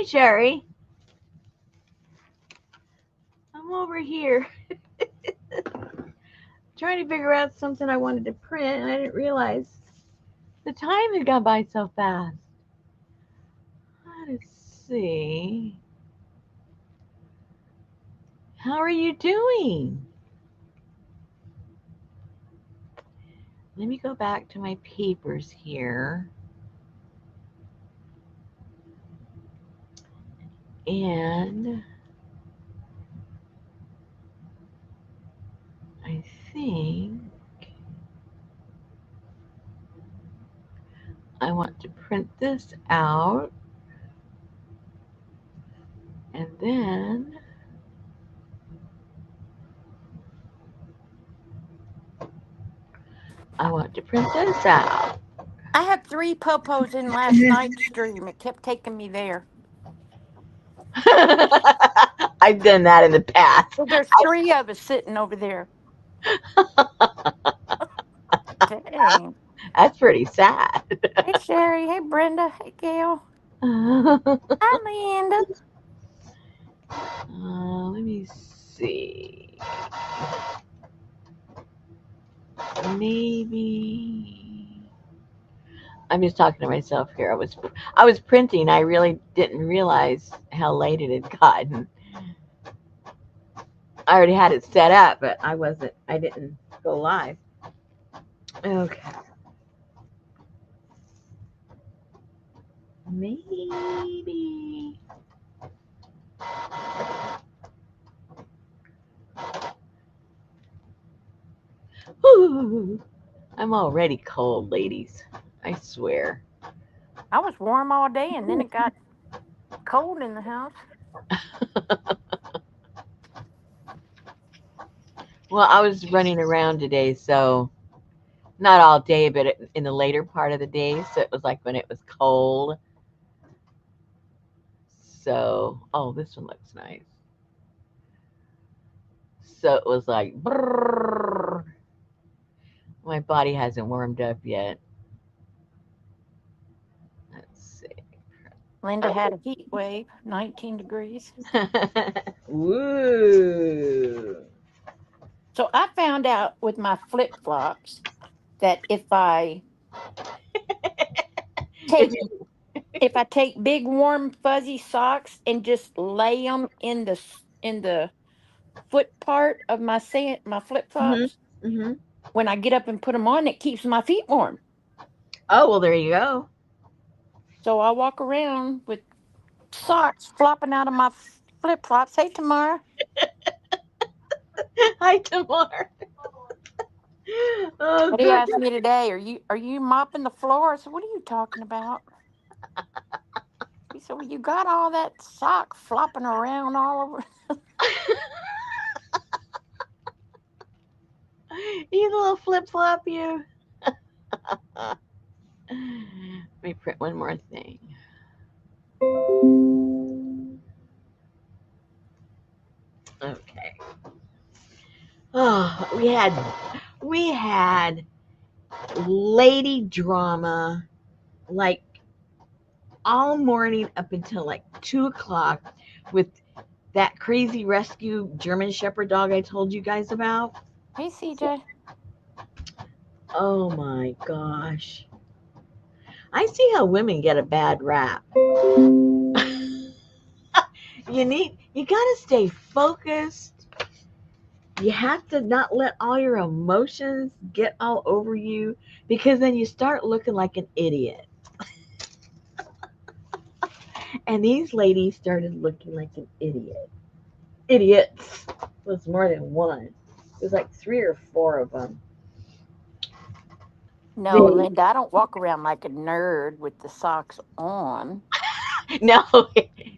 Hey, Sherry. I'm over here trying to figure out something I wanted to print, and I didn't realize the time had gone by so fast. Let's see. How are you doing? Let me go back to my papers here. And I think I want to print this out. And then I want to print this out. I had 3 popos in last night's stream. It kept taking me there. I've done that in the past. So there's 3 of us sitting over there. Dang. That's pretty sad. Hey, Sherry. Hey, Brenda. Hey, Gail. Hi, Linda. Let me see. Maybe I'm just talking to myself here. I was printing. I really didn't realize how late it had gotten. I already had it set up, but I didn't go live. Okay. Maybe. Whew. I'm already cold, ladies. I swear. I was warm all day, and then it got cold in the house. Well, I was running around today, so not all day, but in the later part of the day. So it was like when it was cold. So, oh, this one looks nice. So it was like, brrr. My body hasn't warmed up yet. Let's see. Linda had a heat wave, 19 degrees. Woo. So I found out with my flip flops that If take you, if I take big warm fuzzy socks and just lay them in the foot part of my flip hmm flops, hmm when I get up and put them on, it keeps my feet warm. Oh, well, there you go. So I walk around with socks flopping out of my flip flops. Hey, Tamara, Hi, Tamar. Oh, but he good. asked me today, "Are you mopping the floor?" I said, "What are you talking about?" He said, "Well, you got all that sock flopping around all over." You little flip flop, you. Let me print one more thing. Okay. Oh, we had lady drama like all morning up until like 2 o'clock with that crazy rescue German Shepherd dog I told you guys about. Hey, CJ. Oh my gosh. I see how women get a bad rap. You gotta stay focused. You have to not let all your emotions get all over you because then you start looking like an idiot. And these ladies started looking like an idiot. Idiots. It was more than one. It was like 3 or 4 of them. No, They, Linda, I don't walk around like a nerd with the socks on. no,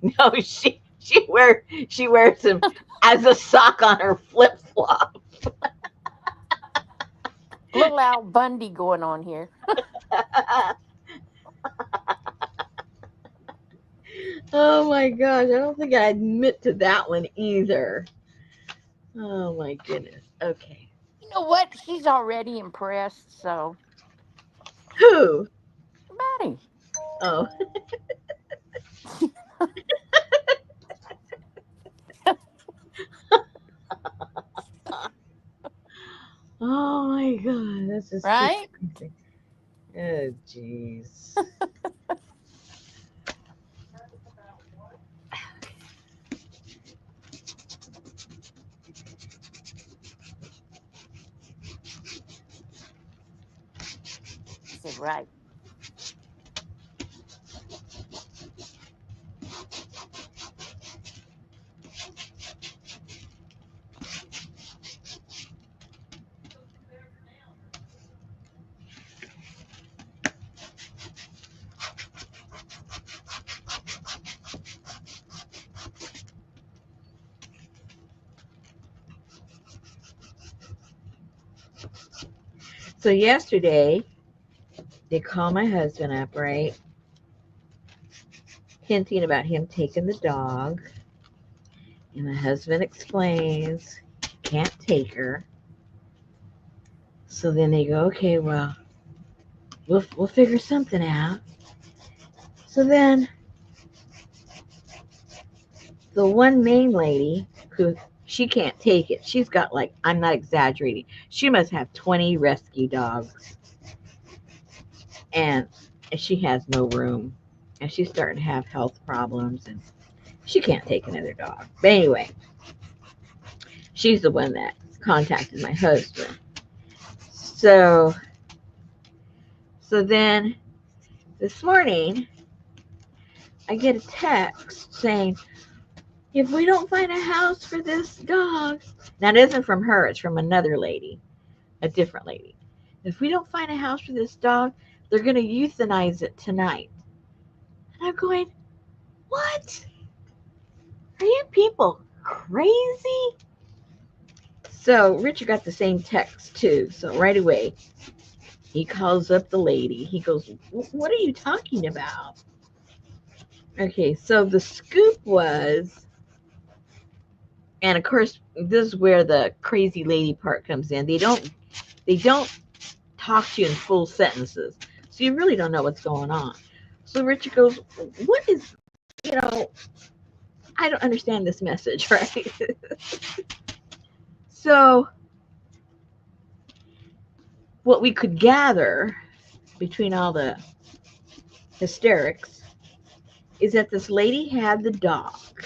no, she wears them as a sock on her flip flop. Little Al Bundy going on here. Oh my gosh, I don't think I admit to that one either. Oh my goodness. Okay. You know what? She's already impressed, so Who? Maddie. Oh, my God, this is too Right? crazy. Oh, jeez. I said, right. So yesterday, they call my husband up, right? Hinting about him taking the dog. And my husband explains he can't take her. So then they go, okay, well, we'll figure something out. So then the one main lady who she can't take it. She's got like, I'm not exaggerating. She must have 20 rescue dogs. And she has no room. And she's starting to have health problems and she can't take another dog. But anyway, she's the one that contacted my husband. So then this morning I get a text saying, if we don't find a house for this dog, now it isn't from her, it's from another lady, a different lady. If we don't find a house for this dog, they're going to euthanize it tonight. And I'm going, what? Are you people crazy? So Richard got the same text too. So right away, he calls up the lady. He goes, what are you talking about? Okay, so the scoop was, and of course, this is where the crazy lady part comes in. They don't talk to you in full sentences. So you really don't know what's going on. So Richard goes, what is, you know, I don't understand this message, right? So what we could gather between all the hysterics is that this lady had the dog.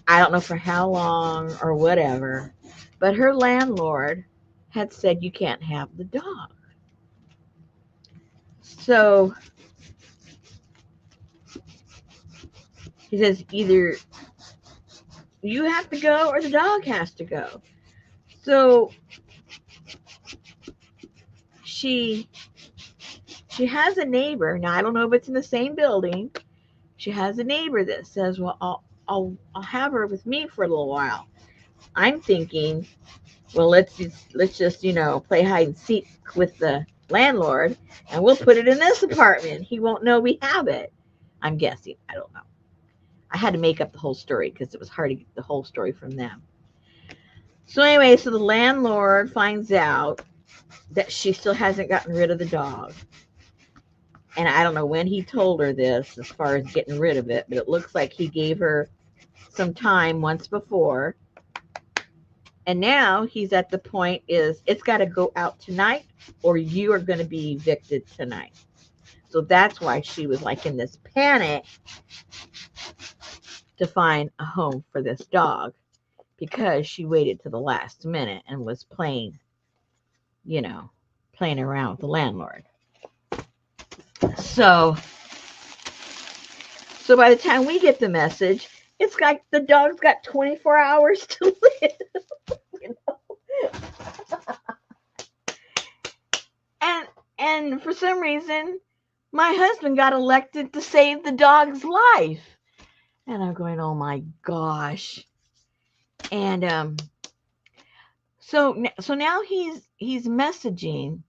I don't know for how long or whatever, but her landlord had said you can't have the dog. So he says either you have to go or the dog has to go. So she has a neighbor. Now I don't know if it's in the same building. She has a neighbor that says, "Well, I'll have her with me for a little while." I'm thinking, well, let's just play hide and seek with the landlord, and we'll put it in this apartment. He won't know we have it. I'm guessing. I don't know. I had to make up the whole story because it was hard to get the whole story from them. So anyway, so the landlord finds out that she still hasn't gotten rid of the dog. And I don't know when he told her this as far as getting rid of it, but it looks like he gave her some time once before. And now he's at the point is it's got to go out tonight or you are going to be evicted tonight. So that's why she was like in this panic to find a home for this dog because she waited to the last minute and was playing around with the landlord. So by the time we get the message, it's like the dog's got 24 hours to live. And for some reason, my husband got elected to save the dog's life. And I'm going, oh my gosh. And so now he's messaging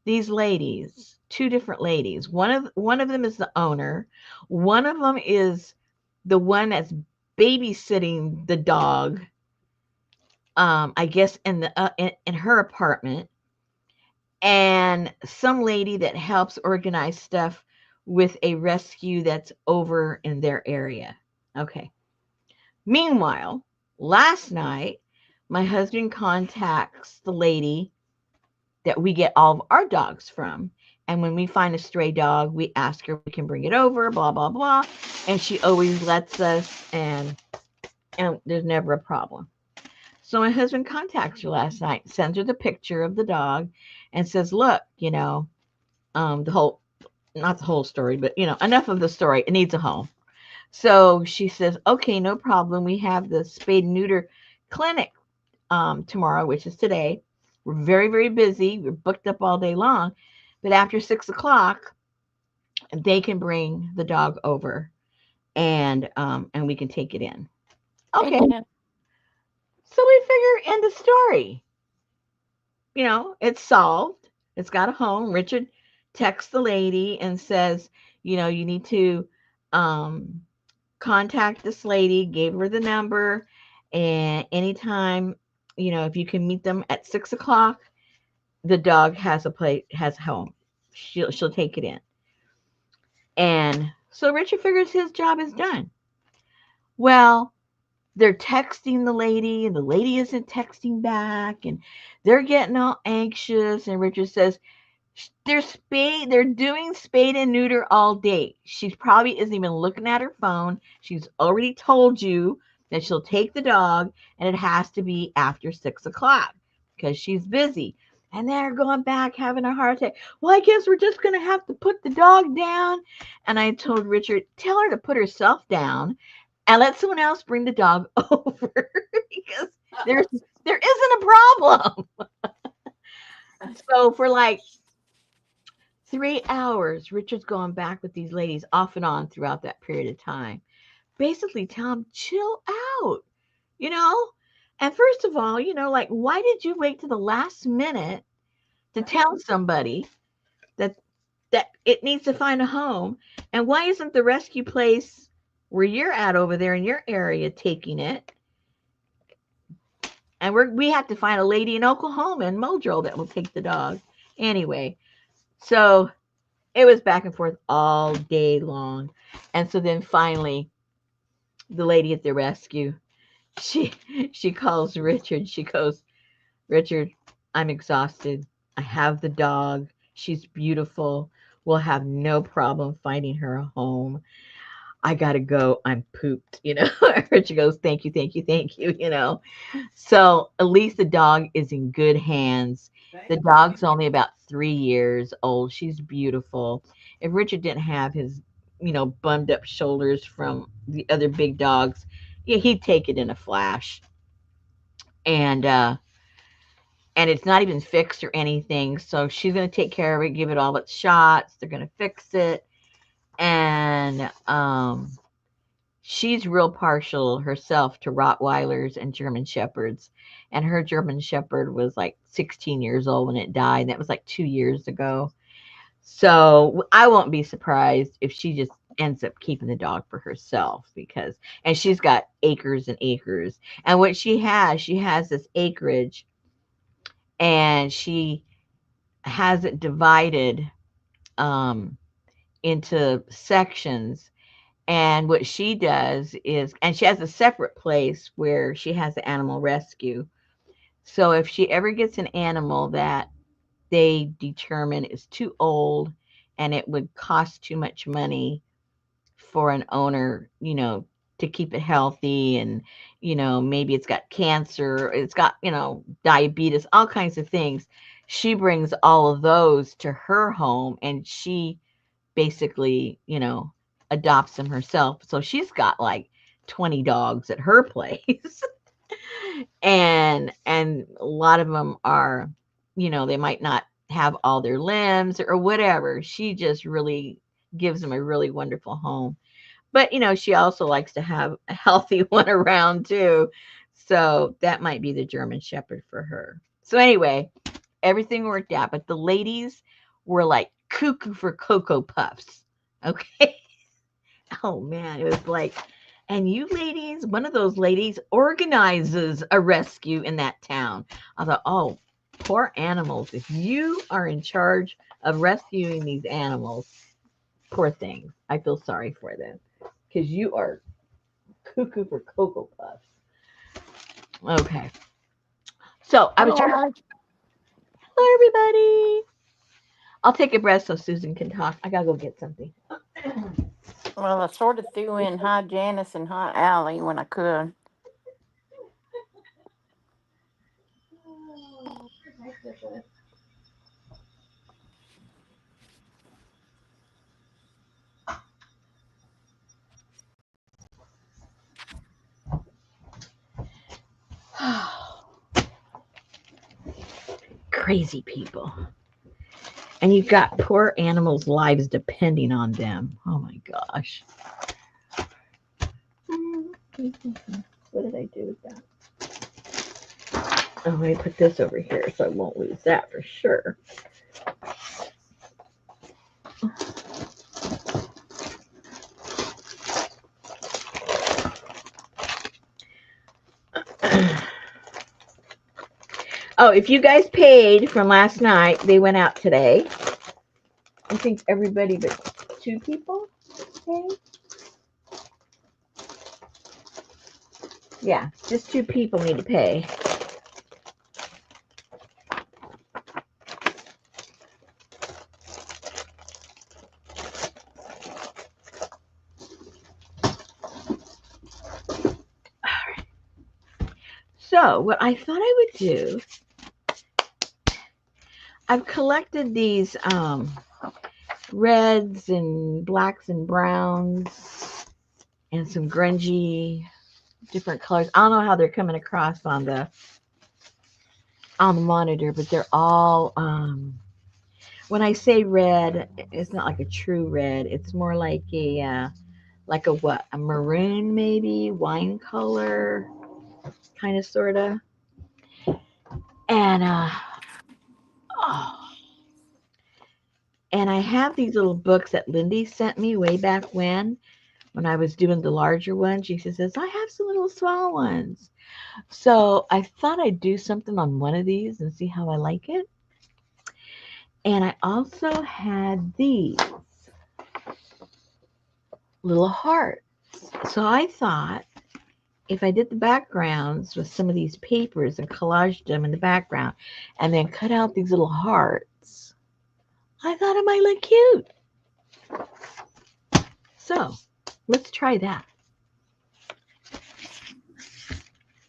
these ladies, two different ladies. One of them is the owner. One of them is the one that's babysitting the dog. I guess in her apartment, and some lady that helps organize stuff with a rescue that's over in their area. Okay. Meanwhile, last night my husband contacts the lady that we get all of our dogs from. And when we find a stray dog, we ask her if we can bring it over, blah, blah, blah. And she always lets us, and there's never a problem. So my husband contacts her last night, sends her the picture of the dog, and says, look, the whole, not the whole story, but, enough of the story. It needs a home. So she says, okay, no problem. We have the spay and neuter clinic tomorrow, which is today. We're very, very busy. We're booked up all day long. But after 6 o'clock, they can bring the dog over and we can take it in. Okay. Amen. So we figure end the story. It's solved. It's got a home. Richard texts the lady and says, you need to um, contact this lady, gave her the number, and anytime, if you can meet them at 6 o'clock, the dog has a home. She'll take it in. And so Richard figures his job is done. Well, they're texting the lady, and the lady isn't texting back, and they're getting all anxious. And Richard says, they're doing spade and neuter all day. She probably isn't even looking at her phone. She's already told you that she'll take the dog, and it has to be after 6 o'clock because she's busy. And they're going back having a heart attack. Well, I guess we're just going to have to put the dog down. And I told Richard, tell her to put herself down and let someone else bring the dog over because there's there isn't a problem. So for like 3 hours, Richard's going back with these ladies off and on throughout that period of time. Basically, tell them, chill out, you know? And first of all, like, why did you wait to the last minute to tell somebody that it needs to find a home? And why isn't the rescue place where you're at over there in your area taking it? And we have to find a lady in Oklahoma and Muldrow that will take the dog. Anyway, so it was back and forth all day long. And so then finally, the lady at the rescue, she she calls Richard. She goes, Richard, I'm exhausted. I have the dog. She's beautiful. We'll have no problem finding her a home. I gotta go. I'm pooped. Richard goes, thank you, thank you, thank you. So at least the dog is in good hands. The dog's only about 3 years old. She's beautiful. If Richard didn't have his, bummed up shoulders from the other big dogs, yeah, he'd take it in a flash. And it's not even fixed or anything. So she's gonna take care of it, give it all its shots. They're gonna fix it. And she's real partial herself to Rottweilers and German Shepherds. And her German Shepherd was like 16 years old when it died. That was like 2 years ago. So I won't be surprised if she just ends up keeping the dog for herself and she's got acres and acres. And what she has this acreage, and she has it divided um, into sections. And what she does is, and she has a separate place where she has the animal rescue. So if she ever gets an animal that they determine is too old and it would cost too much money for an owner, to keep it healthy, and, maybe it's got cancer, it's got, diabetes, all kinds of things. She brings all of those to her home, and she basically, adopts them herself. So she's got like 20 dogs at her place. And a lot of them are, they might not have all their limbs or whatever. She just really gives them a really wonderful home. But she also likes to have a healthy one around too. So that might be the German Shepherd for her. So anyway, everything worked out, but the ladies were like cuckoo for Cocoa Puffs. Okay. Oh man, it was like, and you ladies, one of those ladies organizes a rescue in that town. I thought, oh, poor animals. If you are in charge of rescuing these animals, poor things. I feel sorry for them because you are cuckoo for Cocoa Puffs. Okay. So I was trying. Hello. Hello, everybody. I'll take a breath so Susan can talk. I gotta go get something. Well, I sort of threw in hi Janice and hi Allie when I could. Crazy people. And you've got poor animals' lives depending on them. Oh my gosh. What did I do with that? Oh, let me put this over here so I won't lose that for sure. Oh, if you guys paid from last night, they went out today. I think everybody but 2 people paid. Yeah, just 2 people need to pay. So, what I thought I would do, I've collected these reds and blacks and browns and some grungy different colors. I don't know how they're coming across on the monitor, but they're all when I say red, it's not like a true red. It's more like a what? A maroon maybe, wine color, kind of sorta. And oh, and I have these little books that Lindy sent me way back when I was doing the larger ones. She says, I have some little small ones. So I thought I'd do something on one of these and see how I like it. And I also had these little hearts. So I thought if I did the backgrounds with some of these papers and collaged them in the background and then cut out these little hearts, I thought it might look cute. So let's try that.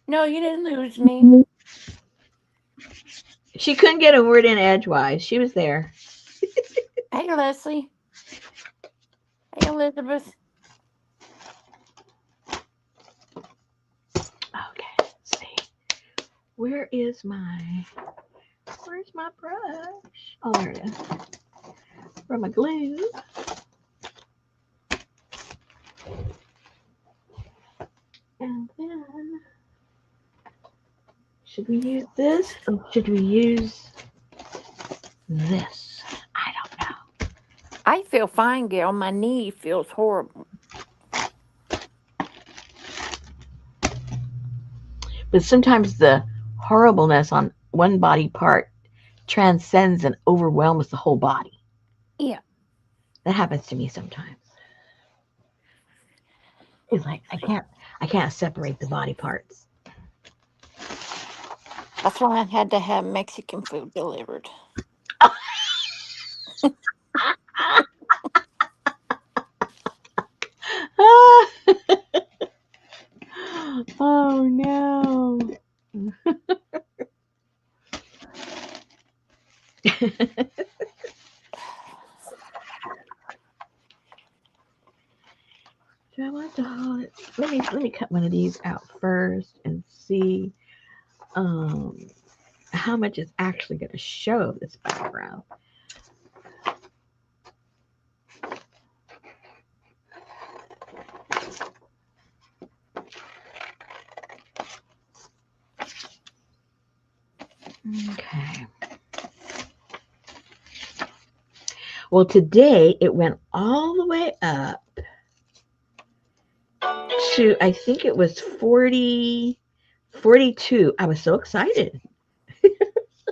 No, you didn't lose me. She couldn't get a word in edgewise. She was there. Hey, Leslie. Hey, Elizabeth. Okay, let's see. Where's my brush? Oh, there it is. For my glue. And then, should we use this or should we use this? I don't know. I feel fine, Gail. My knee feels horrible. But sometimes the horribleness on one body part transcends and overwhelms the whole body. Yeah. That happens to me sometimes. It's like I can't separate the body parts. That's why I had to have Mexican food delivered. Oh no. Do I want to hold it? Let me cut one of these out first and see um how much is actually going to show of this background. Okay. Well, today it went all the way up to, I think it was 40, 42. I was so excited.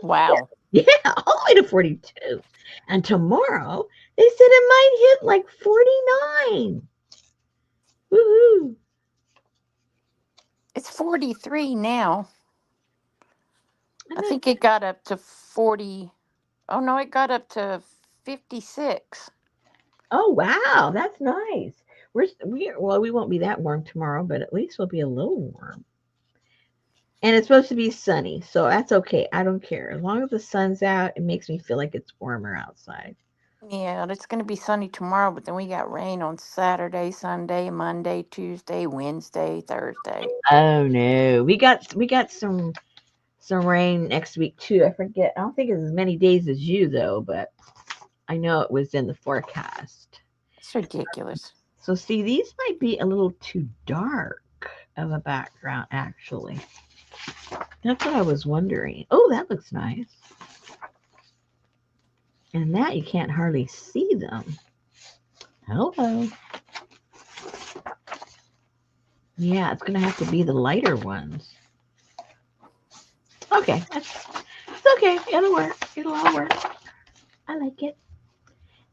Wow. Yeah, all the way to 42. And tomorrow they said it might hit like 49. Woohoo. It's 43 now. I think it got up to 40. Oh, no, it got up to 56. Oh wow, that's nice. We won't be that warm tomorrow, but at least we'll be a little warm. And it's supposed to be sunny, so that's okay. I don't care. As long as the sun's out, it makes me feel like it's warmer outside. Yeah, it's going to be sunny tomorrow, but then we got rain on Saturday, Sunday, Monday, Tuesday, Wednesday, Thursday. Oh no. We got some rain next week too. I forget. I don't think it's as many days as you though, but I know it was in the forecast. It's ridiculous. So see, these might be a little too dark of a background actually. That's what I was wondering. Oh, that looks nice. And that you can't hardly see them. Hello. Yeah, it's gonna have to be the lighter ones. Okay, it's okay. It'll work. It'll all work. I like it.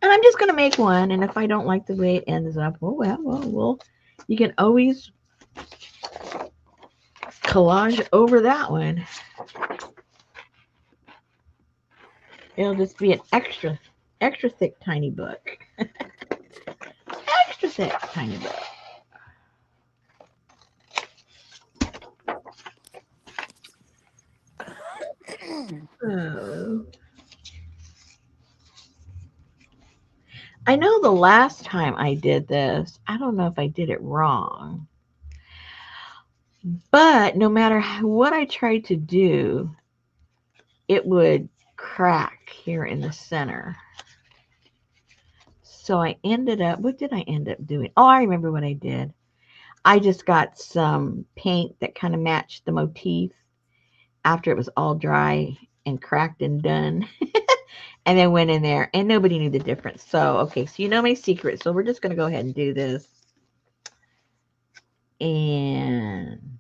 And I'm just gonna make one. And if I don't like the way it ends up, well. You can always collage over that one. It'll just be an extra thick, tiny book. Extra thick, tiny book. Oh. I know the last time I did this, I don't know if I did it wrong, but no matter what I tried to do, it would crack here in the center. So I ended up, what did I end up doing? Oh, I remember what I did. I just got some paint that kind of matched the motif after it was all dry and cracked and done. And then went in there and nobody knew the difference. So, okay, so you know my secret. So we're just going to go ahead and do this. And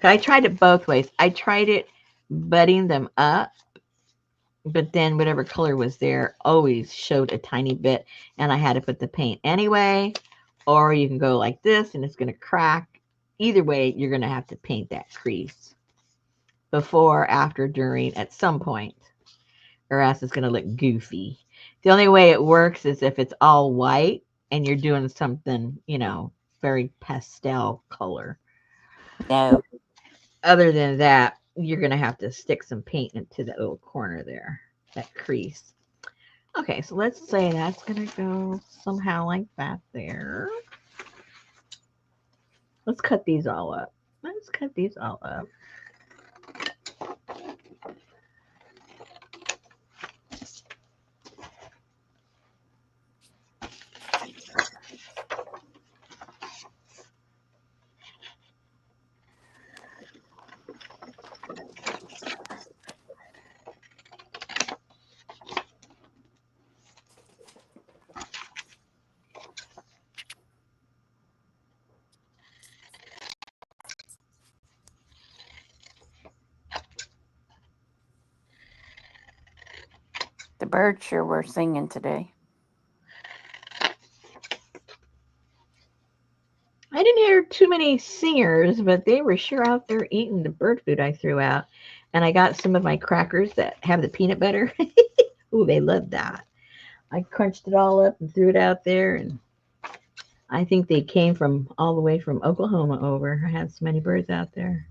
I tried it both ways. I tried it budding them up, but then whatever color was there always showed a tiny bit, and I had to put the paint anyway. Or you can go like this, and it's going to crack. Either way, you're going to have to paint that crease before, after, during, at some point, or else it's going to look goofy. The only way it works is if it's all white and you're doing something, very pastel color. No. Other than that, you're going to have to stick some paint into that little corner there, that crease. Okay, so let's say that's going to go somehow like that there. Let's cut these all up. Let's cut these all up. The birds sure were singing today. I didn't hear too many singers, but they were sure out there eating the bird food I threw out. And I got some of my crackers that have the peanut butter. Ooh, they love that. I crunched it all up and threw it out there, and I think they came from all the way from Oklahoma over. I had so many birds out there.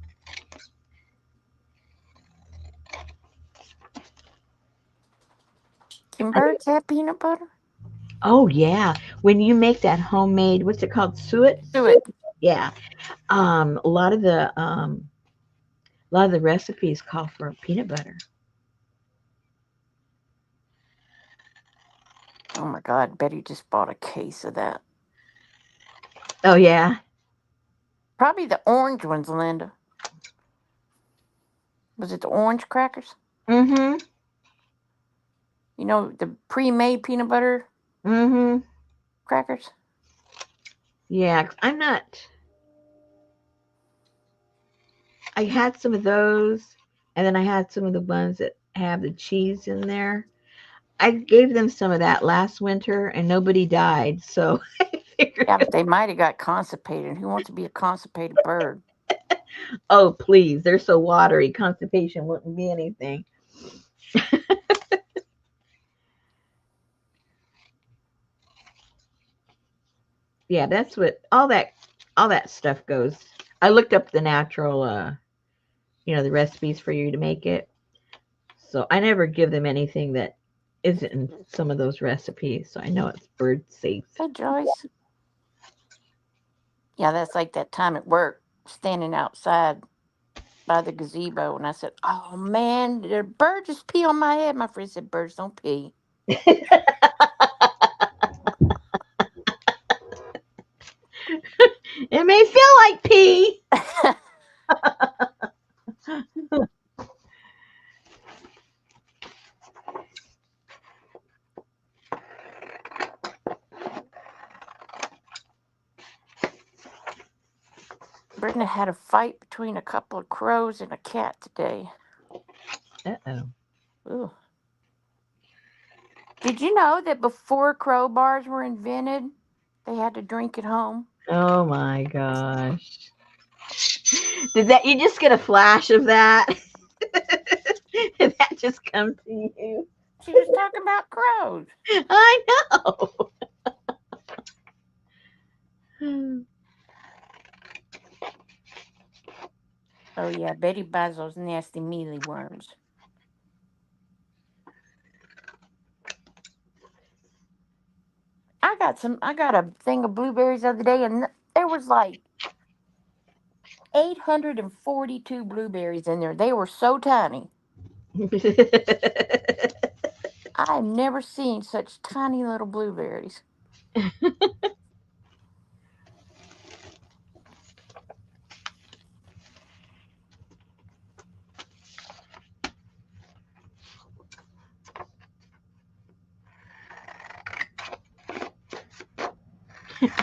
Can I think, birds have peanut butter? oh yeah, when you make that homemade, what's it called? Suet? Do it. Yeah. A lot of the recipes call for peanut butter. Oh my God, Betty just bought a case of that. Oh yeah. Probably the orange ones, Linda. Was it the orange crackers? Mm-hmm. You know, the pre-made peanut butter Mm-hmm. crackers? Yeah, 'cause I'm not. I had some of those, and then I had some of the ones that have the cheese in there. I gave them some of that last winter, and nobody died. So I figured, Yeah, but they might have got constipated. Who wants to be a constipated bird? Oh, please. They're so watery. Constipation wouldn't be anything. Yeah, that's what all that stuff goes. I looked up the natural the recipes for you to make it. So I never give them anything that isn't in some of those recipes. So I know it's bird safe. Hey, Joyce. Yeah, that's like that time at work, standing outside by the gazebo, and I said, "Oh man, the bird just pee on my head." My friend said, "Birds don't pee." It may feel like pee. Brittany had a fight between a couple of crows and a cat today. Uh-oh. Ooh. Did you know that before crowbars were invented, they had to drink at home? Oh my gosh. Did that you just get a flash of that? Did that just come to you? She was talking about crows. I know. Oh yeah, Betty buys those nasty mealy worms. I got a thing of blueberries the other day, and there was like 842 blueberries in there. They were so tiny. I have never seen such tiny little blueberries.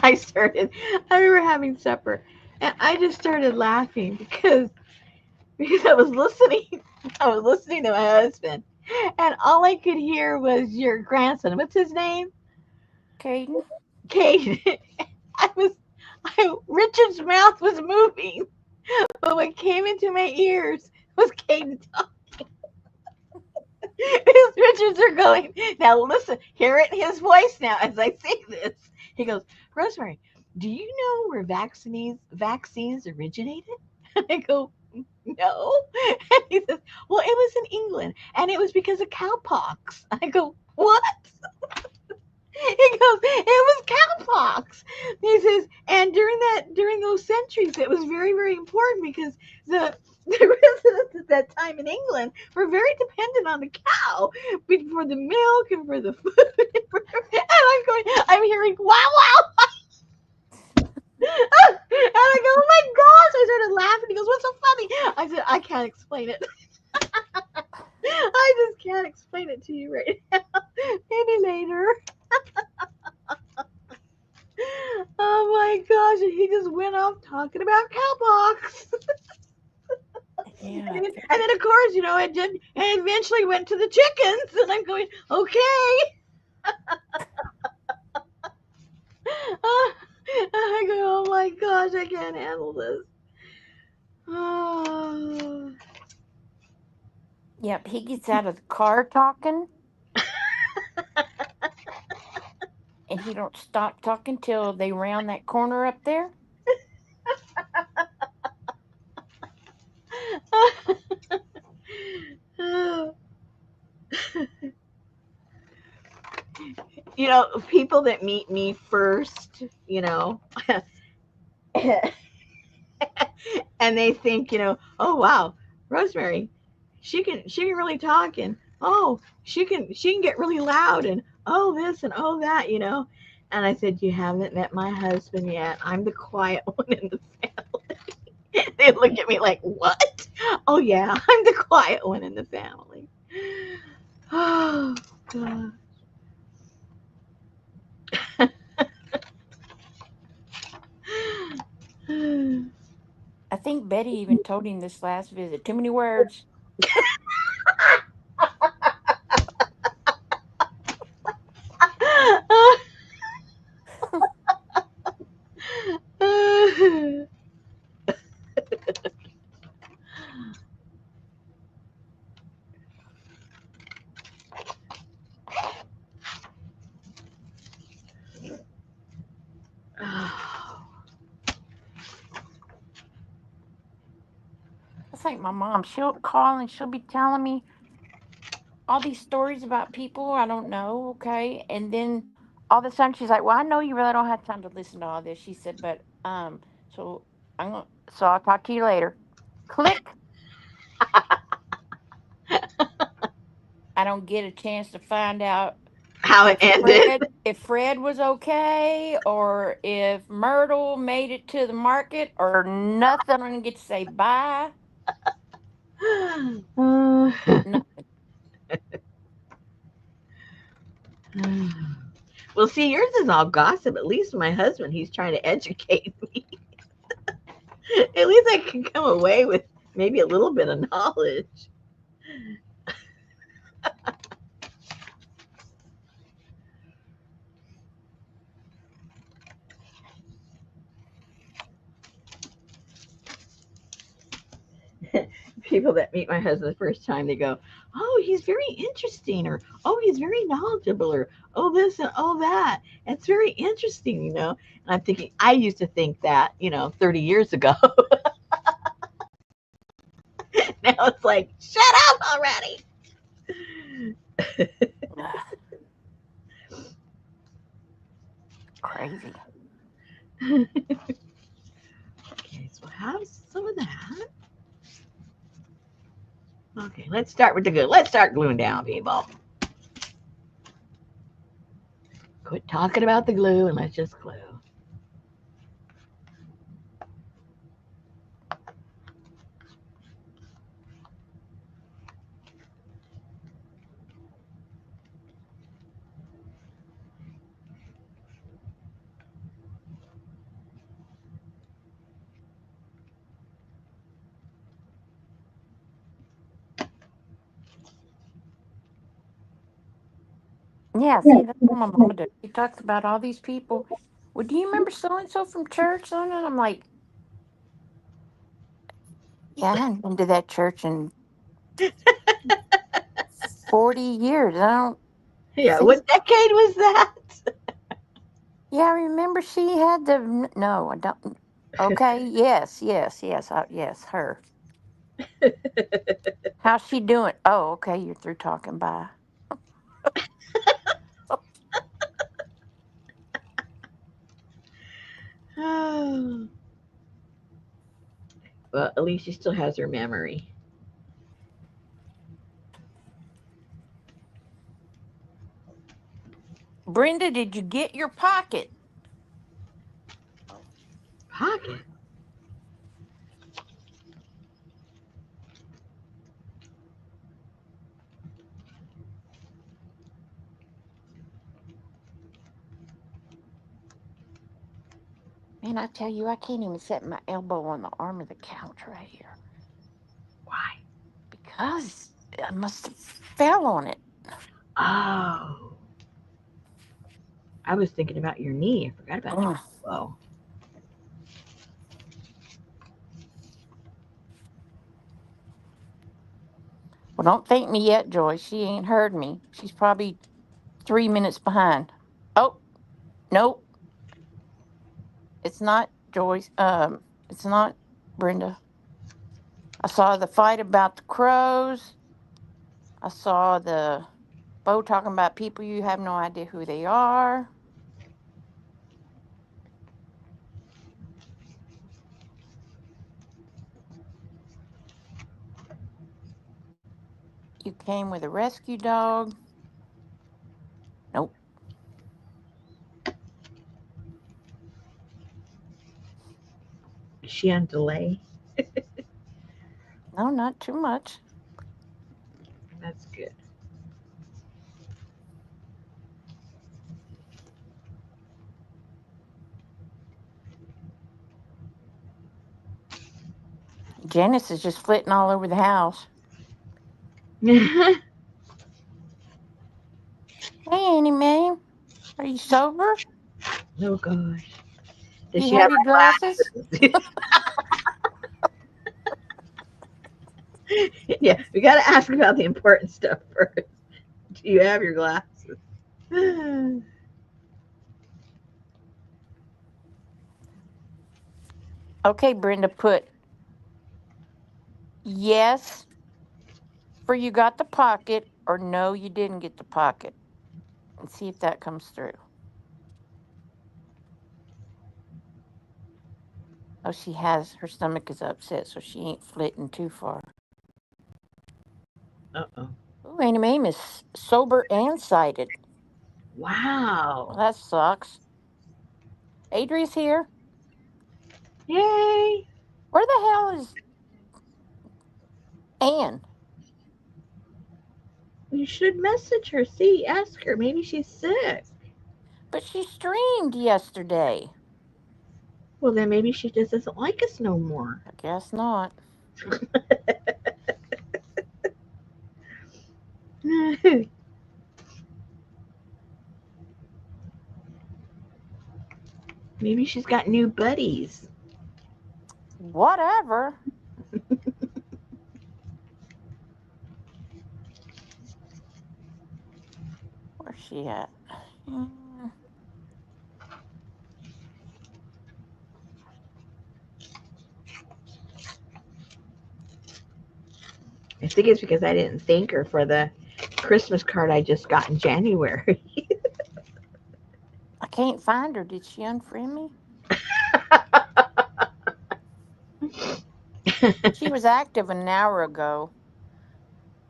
I remember having supper and I just started laughing because I was listening to my husband and all I could hear was your grandson. What's his name? Caden? Kate. I was Richard's mouth was moving, but what came into my ears was Kate His Richards are going, now listen, hear it in his voice now as I say this. He goes, Rosemary, do you know where vaccines originated? I go, no. And he says, well, it was in England and it was because of cowpox. I go, what? He goes, it was cowpox. He says, and during those centuries, it was very, very important because the residents at that time in England were very dependent on the cow for the milk and for the food. And I'm hearing, wow, wow. And I go, oh my gosh. I started laughing. He goes, what's so funny? I said, I can't explain it. I just can't explain it to you right now. Maybe later. Oh my gosh, and he just went off talking about cowpox. Yeah. And then of course, it eventually went to the chickens, and I'm going, okay. I go, oh my gosh, I can't handle this. Oh. Yep, he gets out of the car talking, and he don't stop talking till they round that corner up there. People that meet me first, and they think, oh wow, Rosemary, she can really talk, and oh, she can get really loud, and oh this and oh that. And I said, you haven't met my husband yet. I'm the quiet one in the family. They look at me like, what? Oh yeah, I'm the quiet one in the family. Oh god. I think Betty even told him this last visit. Too many words. Oh, It's like my mom. She'll call and she'll be telling me all these stories about people I don't know, okay? And then all of a sudden she's like, "Well, I know you really don't have time to listen to all this." She said, "But so so I'll talk to you later." Click. I don't get a chance to find out how it ended. If Fred was okay or if Myrtle made it to the market or nothing. I didn't get to say bye. Uh, Nothing. well, see, yours is all gossip. At least my husband, he's trying to educate me. At least I can come away with maybe a little bit of knowledge. People that meet my husband the first time, they go, "Oh, he's very interesting," or "Oh, he's very knowledgeable," or "Oh, this and oh that." It's very interesting, you know. And I'm thinking, I used to think that, 30 years ago. Now it's like, shut up already. Ugh, crazy. Okay, so have some of that. Okay, let's start with the good. Let's start gluing down, people. Quit talking about the glue and let's just glue. Yeah, see, that's what my mama does. She talks about all these people. Well, do you remember so and so from church? And I'm like, yeah, I hadn't been to that church in 40 years. I don't Yeah, think. what decade was that? Yeah, I remember she had the. No, I don't. Okay, yes, yes, yes, yes, her. How's she doing? Oh, okay, you're through talking. Bye. Oh, well, at least she still has her memory. Brenda, did you get your pocket? Pocket. Man, I tell you, I can't even set my elbow on the arm of the couch right here Why? because I must have fell on it. Oh, I was thinking about your knee. I forgot about your Ugh. elbow. Well, don't thank me yet, Joy. She ain't heard me. She's probably 3 minutes behind. Oh, nope. It's not Joyce. It's not Brenda. I saw the fight about the crows. I saw the Bo talking about people you have no idea who they are. You came with a rescue dog. Nope. Is she on delay? No, not too much. That's good. Janice is just flitting all over the house. Oh Hey, Annie Mae, are you sober? gosh. Do Does you she have have your glasses? her glasses? Yeah, we got to ask about the important stuff first. Do you have your glasses? Okay, Brenda put yes for you got the pocket or no, you didn't get the pocket. And see if that comes through. Oh, she has, her stomach is upset, so she ain't flitting too far. Uh-oh. Ooh, Annie Mame is sober and sighted. Well, Wow. that sucks. Adri's here. Yay. Where the hell is Anne? You should message her. See, ask her. Maybe she's sick. But she streamed yesterday. Well, then maybe she just doesn't like us no more. I guess not. Maybe she's got new buddies. Whatever. Where's she at? Mm, I think it's because I didn't thank her for the Christmas card I just got in January. I can't find her. Did she unfriend me? She was active an hour ago.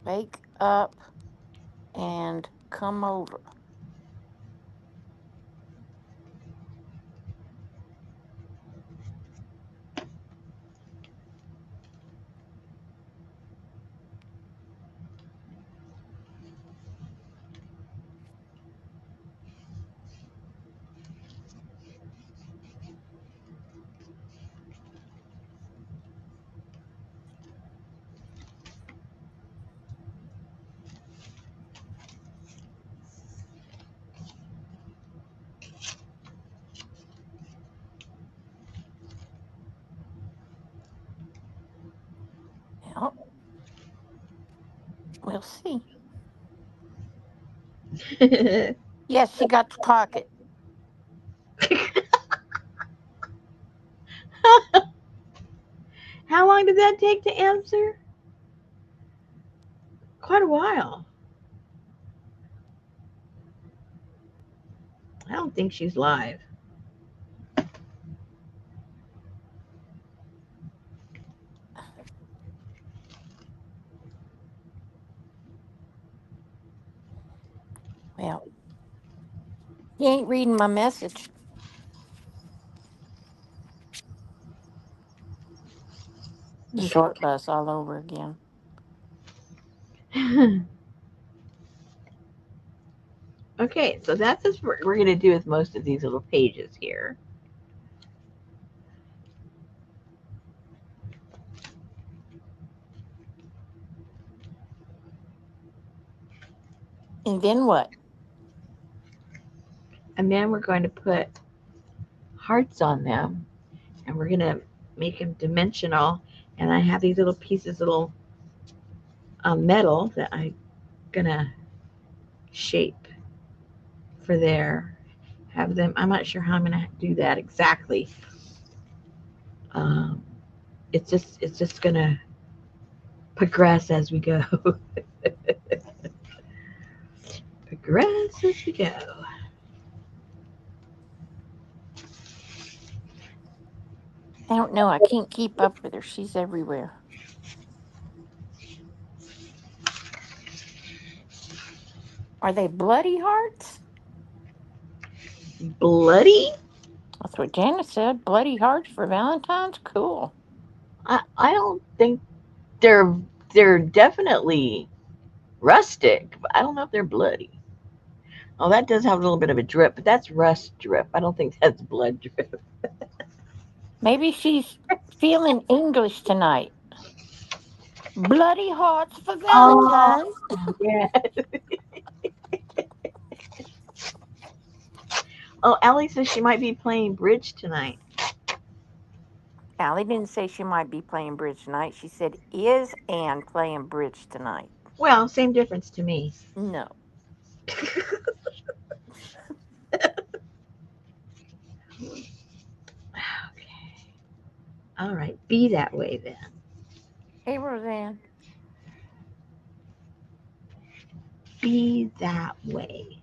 Wake up and come over. Well, we'll see. Yes, she got the pocket. How long did that take to answer? Quite a while. I don't think she's live. Well, he ain't reading my message. Short bus all over again. Okay, so that's what we're going to do with most of these little pages here. And then what? And then we're going to put hearts on them, and we're going to make them dimensional. And I have these little pieces, little metal that I'm going to shape for there. Have them, I'm not sure how I'm going to do that exactly. Um, it's just going to progress as we go. Progress as we go. I don't know. I can't keep up with her. She's everywhere. Are they bloody hearts? Bloody? That's what Janice said. Bloody hearts for Valentine's? Cool. I don't think they're they're definitely rustic, but I don't know if they're bloody. Oh, that does have a little bit of a drip, but that's rust drip. I don't think that's blood drip. Maybe she's feeling English tonight. Bloody hearts for Oh, Valentine's. yeah. Oh, Allie says she might be playing bridge tonight. Allie didn't say she might be playing bridge tonight. She said, is Anne playing bridge tonight? Well, same difference to me. No. Okay. All right, be that way then. Hey, Roseanne. Be that way.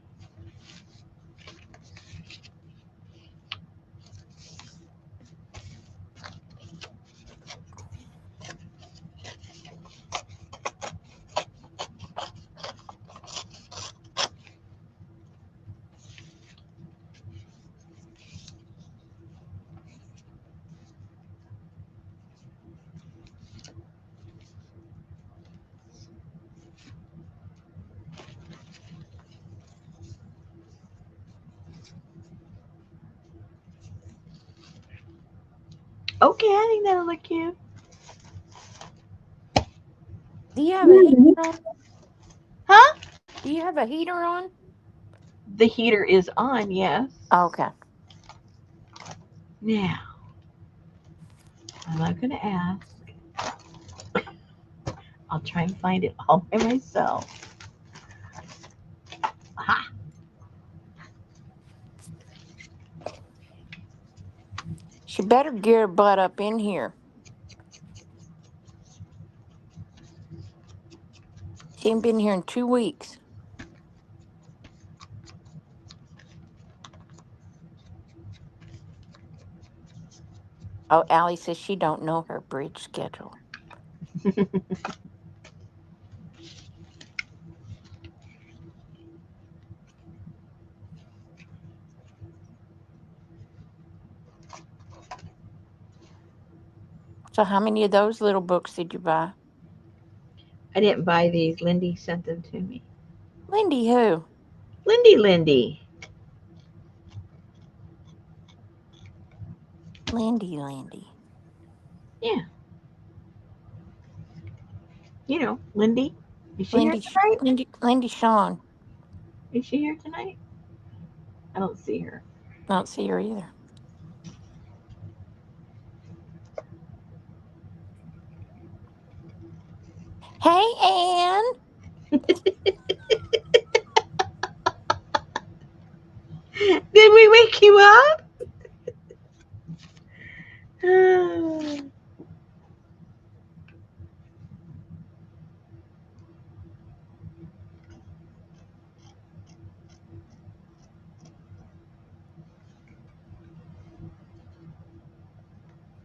Okay, I think that'll look cute. Do you have a heater on? Huh? Do you have a heater on? The heater is on, yes. Okay. Now, I'm not going to ask. I'll try and find it all by myself. Aha. She better get her butt up in here. She ain't been here in 2 weeks. Oh, Allie says she don't know her bridge schedule. So how many of those little books did you buy? I didn't buy these. Lindy sent them to me. Lindy who? Lindy. Lindy. Yeah, Lindy. Is she here tonight? Lindy Shawn. Is she here tonight? I don't see her. I don't see her either. Hey, Ann. Did we wake you up?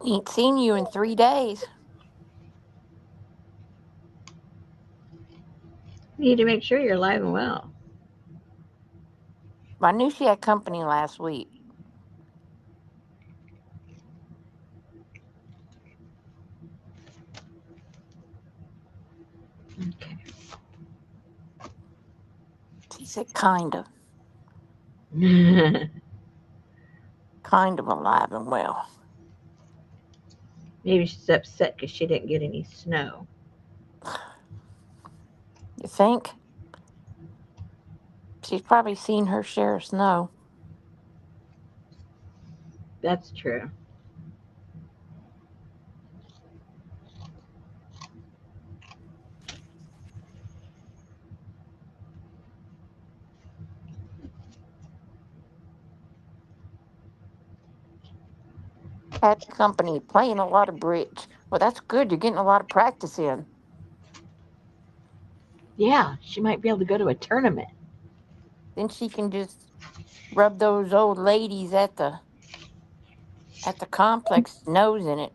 Ain't seen you in 3 days. We need to make sure you're alive and well. I knew she had company last week. Okay. She said kind of. Kind of alive and well. Maybe she's upset because she didn't get any snow. You think? She's probably seen her share of snow. That's true. Had company playing a lot of bridge. Well, that's good. You're getting a lot of practice in. Yeah, she might be able to go to a tournament. Then she can just rub those old ladies at the complex nose in it.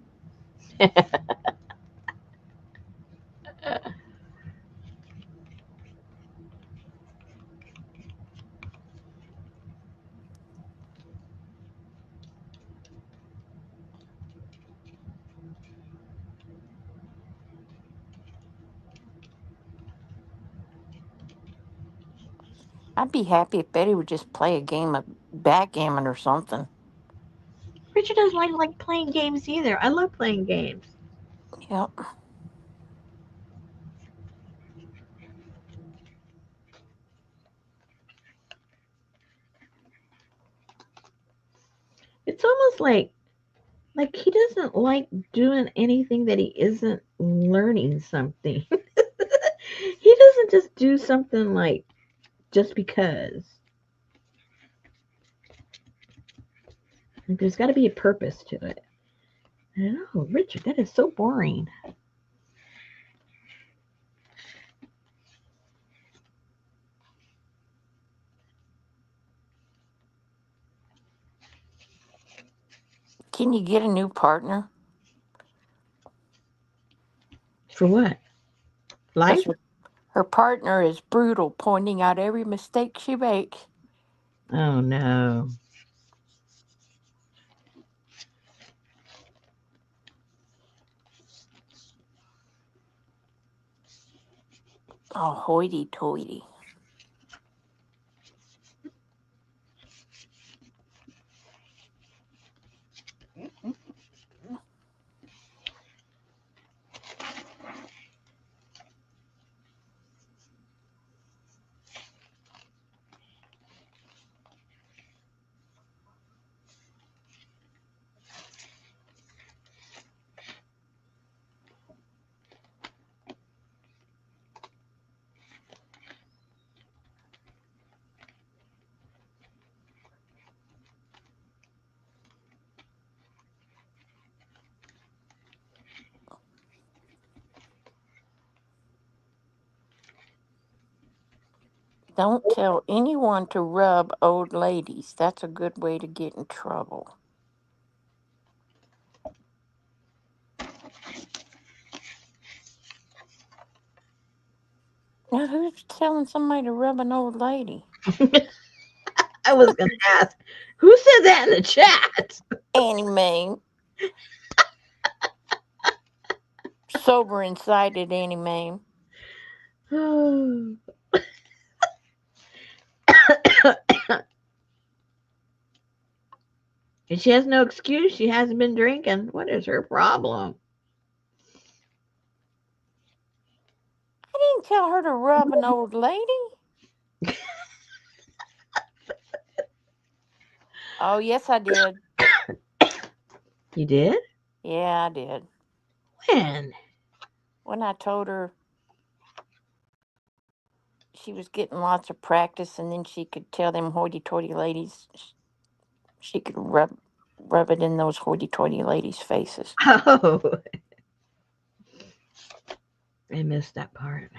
I'd be happy if Betty would just play a game of backgammon or something. Richard doesn't like playing games either. I love playing games. Yep. It's almost like he doesn't like doing anything that he isn't learning something. He doesn't just do something like just because. Like, there's got to be a purpose to it. No, Richard, that is so boring. Can you get a new partner? For what? Because Life? her partner is brutal, pointing out every mistake she makes. Oh no. Oh, hoity toity. Don't tell anyone to rub old ladies. That's a good way to get in trouble. Now, who's telling somebody to rub an old lady? I was gonna ask, who said that in the chat? Annie Mae. Sober incited Annie Mae. Oh. And she has no excuse. She hasn't been drinking. What is her problem? I didn't tell her to rub an old lady. Oh, yes, I did. You did? Yeah, I did. When? When I told her she was getting lots of practice and then she could tell them hoity-toity ladies, she could rub it in those hoity-toity ladies' faces. Oh, I missed that part.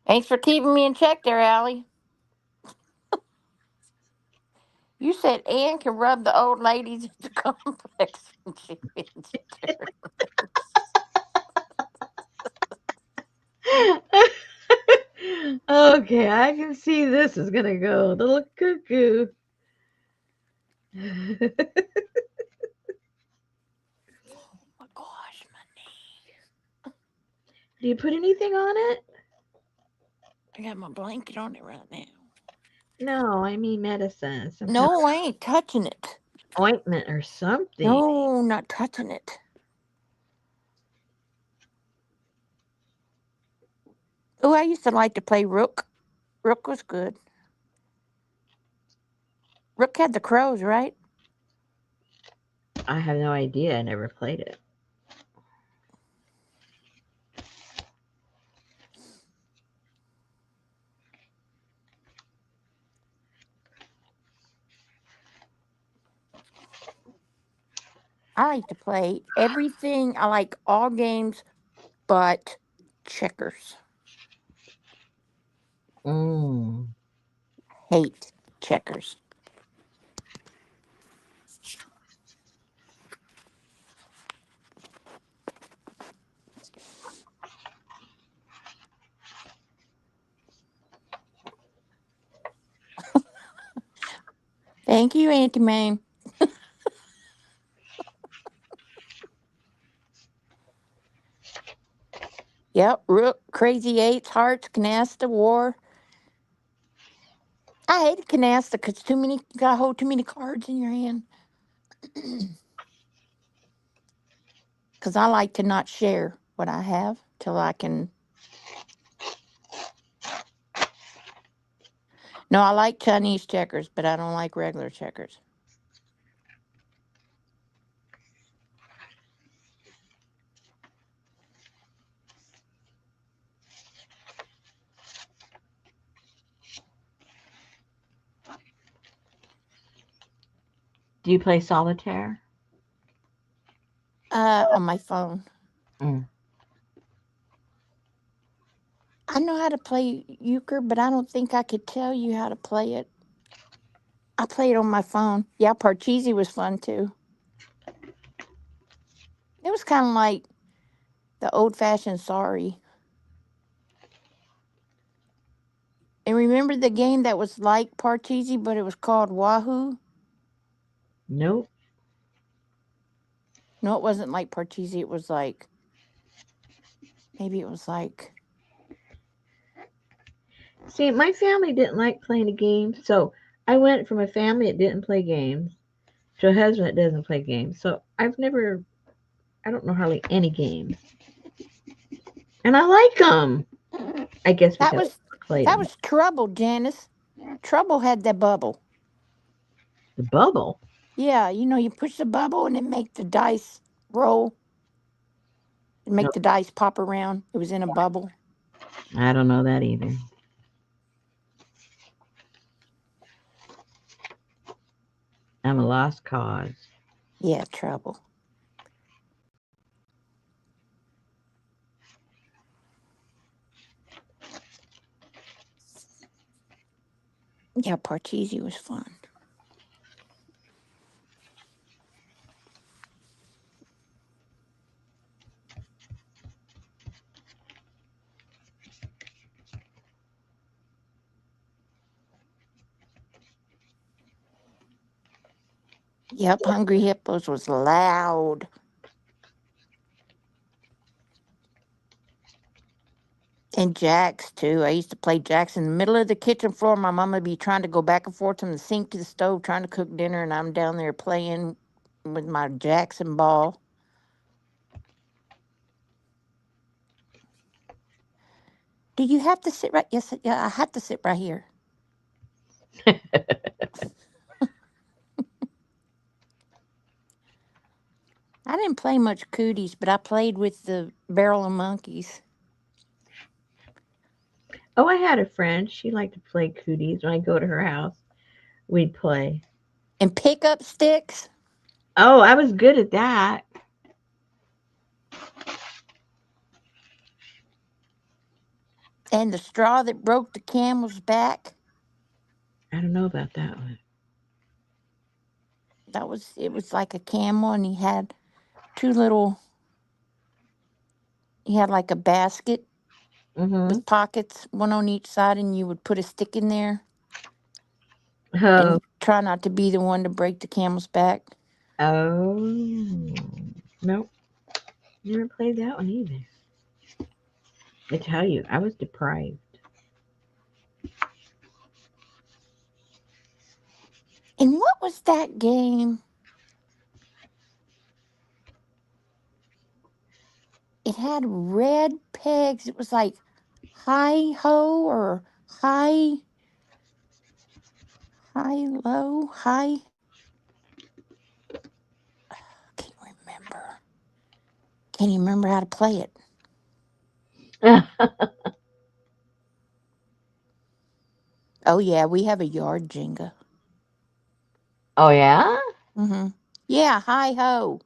Thanks for keeping me in check there, Allie. You said Ann can rub the old ladies at the complex when she feels her. Okay, I can see this is gonna go a little cuckoo. Do Oh my gosh, you put anything on it? I got my blanket on it right now. No, I mean medicine, some kind No, I ain't touching it. of ointment or something. No, not touching it. Oh, I used to like to play Rook. Rook was good. Rook had the crows, right? I have no idea. I never played it. I like to play everything. I like all games but checkers. Mm. Hate checkers. Thank you, Auntie Mame. Yep, Rook, Crazy Eights, Hearts, Canasta, War. I hated Canasta because too many, you gotta hold too many cards in your hand. Because I like to not share what I have till I can. No, I like Chinese checkers, but I don't like regular checkers. Do you play solitaire? On my phone. Mm. I know how to play euchre, but I don't think I could tell you how to play it. I play it on my phone. Yeah, Parcheesi was fun too. It was kind of like the old fashioned sorry. And remember the game that was like Parcheesi, but it was called Wahoo? Nope. No, it wasn't like Parcheesi. It was like, maybe it was like, See, my family didn't like playing the games, so I went from a family that didn't play games to a husband that doesn't play games. So I don't know hardly any games. And I like them. I guess that because was, I played that them. was Trouble, Janice. Trouble had that bubble. The bubble. Yeah, you push the bubble and it make the dice roll and No, make the dice pop around. It was in a bubble. I don't know that either. I'm a lost cause. Yeah, Trouble. Yeah, Parcheesi was fun. Yep, Hungry Hippos was loud. And jacks too. I used to play jacks in the middle of the kitchen floor. My mom would be trying to go back and forth from the sink to the stove trying to cook dinner, and I'm down there playing with my jacks and ball. Do you have to sit right? Yes, yeah, I have to sit right here. I didn't play much cooties, but I played with the barrel of monkeys Oh, I had a friend. She liked to play cooties. When I go to her house, we'd play. and pick up sticks Oh, I was good at that. and the straw that broke the camel's back. I don't know about that one. It was like a camel, and two little, he had like a basket Mm-hmm. with pockets, one on each side, and you would put a stick in there Oh, and try not to be the one to break the camel's back. oh. Nope. Never played that one either. I tell you, I was deprived. And what was that game? It had red pegs. It was like high ho or high, high low, high. Can't remember. Can't even remember how to play it. Oh, yeah, we have a yard Jenga. Oh yeah? Mm-hmm. Yeah, hi ho.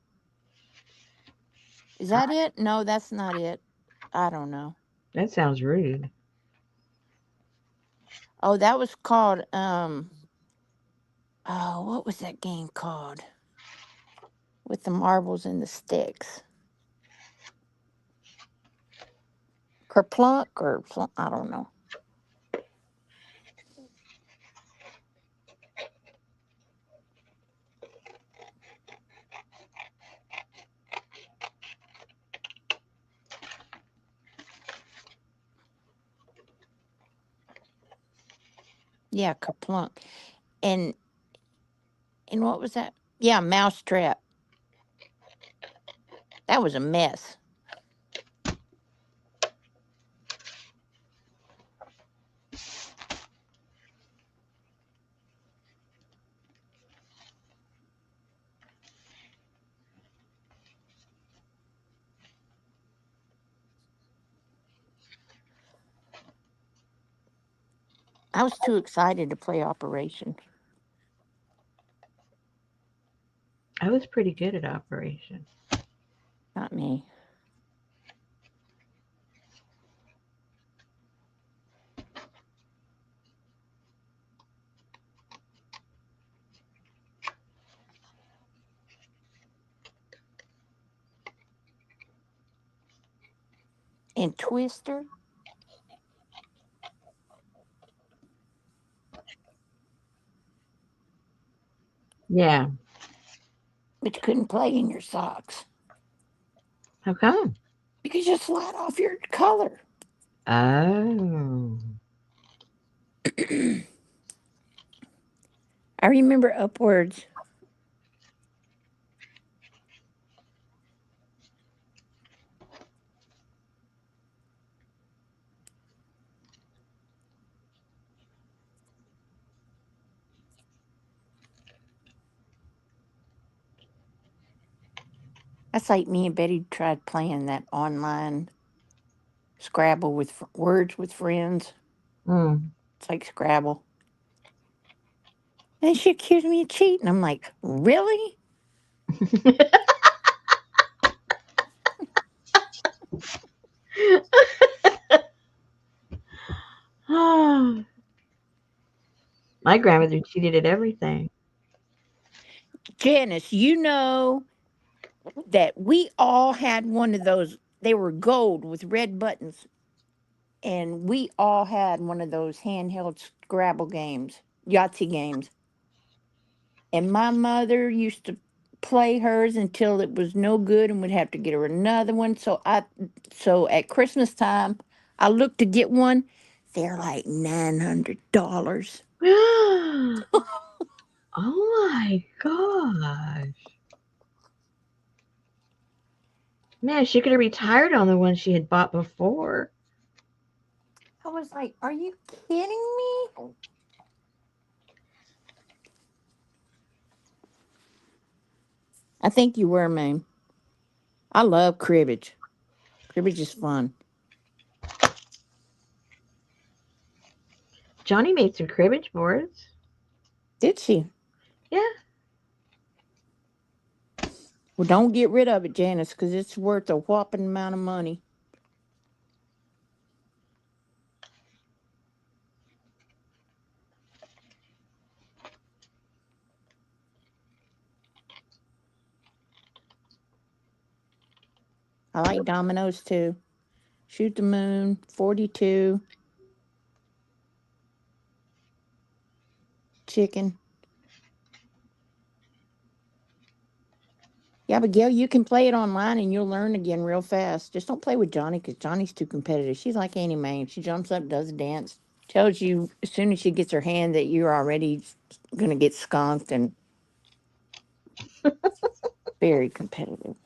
Is that it? No, that's not it. I don't know. That sounds rude. Oh, that was called oh, what was that game called? With the marbles and the sticks. Kerplunk or I don't know. Yeah, Kerplunk. And and what was that? Yeah, Mousetrap. That was a mess. I was too excited to play Operation. I was pretty good at Operation. Not me. And Twister, Yeah. but you couldn't play in your socks How come? because you slide off your color. Oh. I remember Upwards. That's like me and Betty tried playing that online Scrabble with words with friends. Mm. It's like Scrabble. And she accused me of cheating. I'm like, really? My grandmother cheated at everything. Janice, you know that we all had one of those. They were gold with red buttons. And we all had one of those handheld Scrabble games, Yahtzee games. And my mother used to play hers until it was no good and would have to get her another one. So at Christmas time, I looked to get one. They're like $900. Oh my gosh. Man, she could have retired on the one she had bought before. I was like, "Are you kidding me?" I think you were, man. I love cribbage. Cribbage is fun. Johnny made some cribbage boards. Did she? Yeah. Well, don't get rid of it, Janice, because it's worth a whopping amount of money. I like dominoes too. Shoot the moon, 42, chicken. Yeah, but Gail, you can play it online and you'll learn again real fast. Just don't play with Johnny because Johnny's too competitive. She's like Annie Mae. She jumps up, does a dance, tells you as soon as she gets her hand that you're already going to get skunked and very competitive.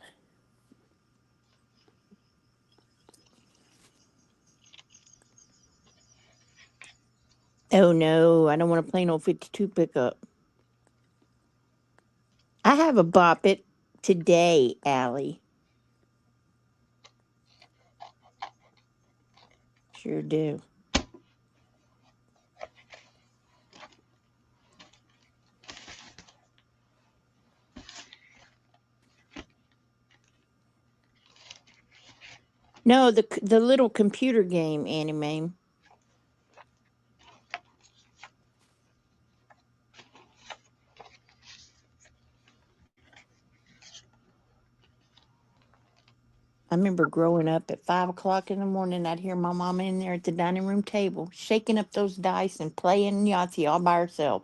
Oh no, I don't want to play no 52 pickup. I have a bop it today, Allie. Sure do. No, the little computer game, Anime. I remember growing up at 5 o'clock in the morning, I'd hear my mama in there at the dining room table, shaking up those dice and playing Yahtzee all by herself.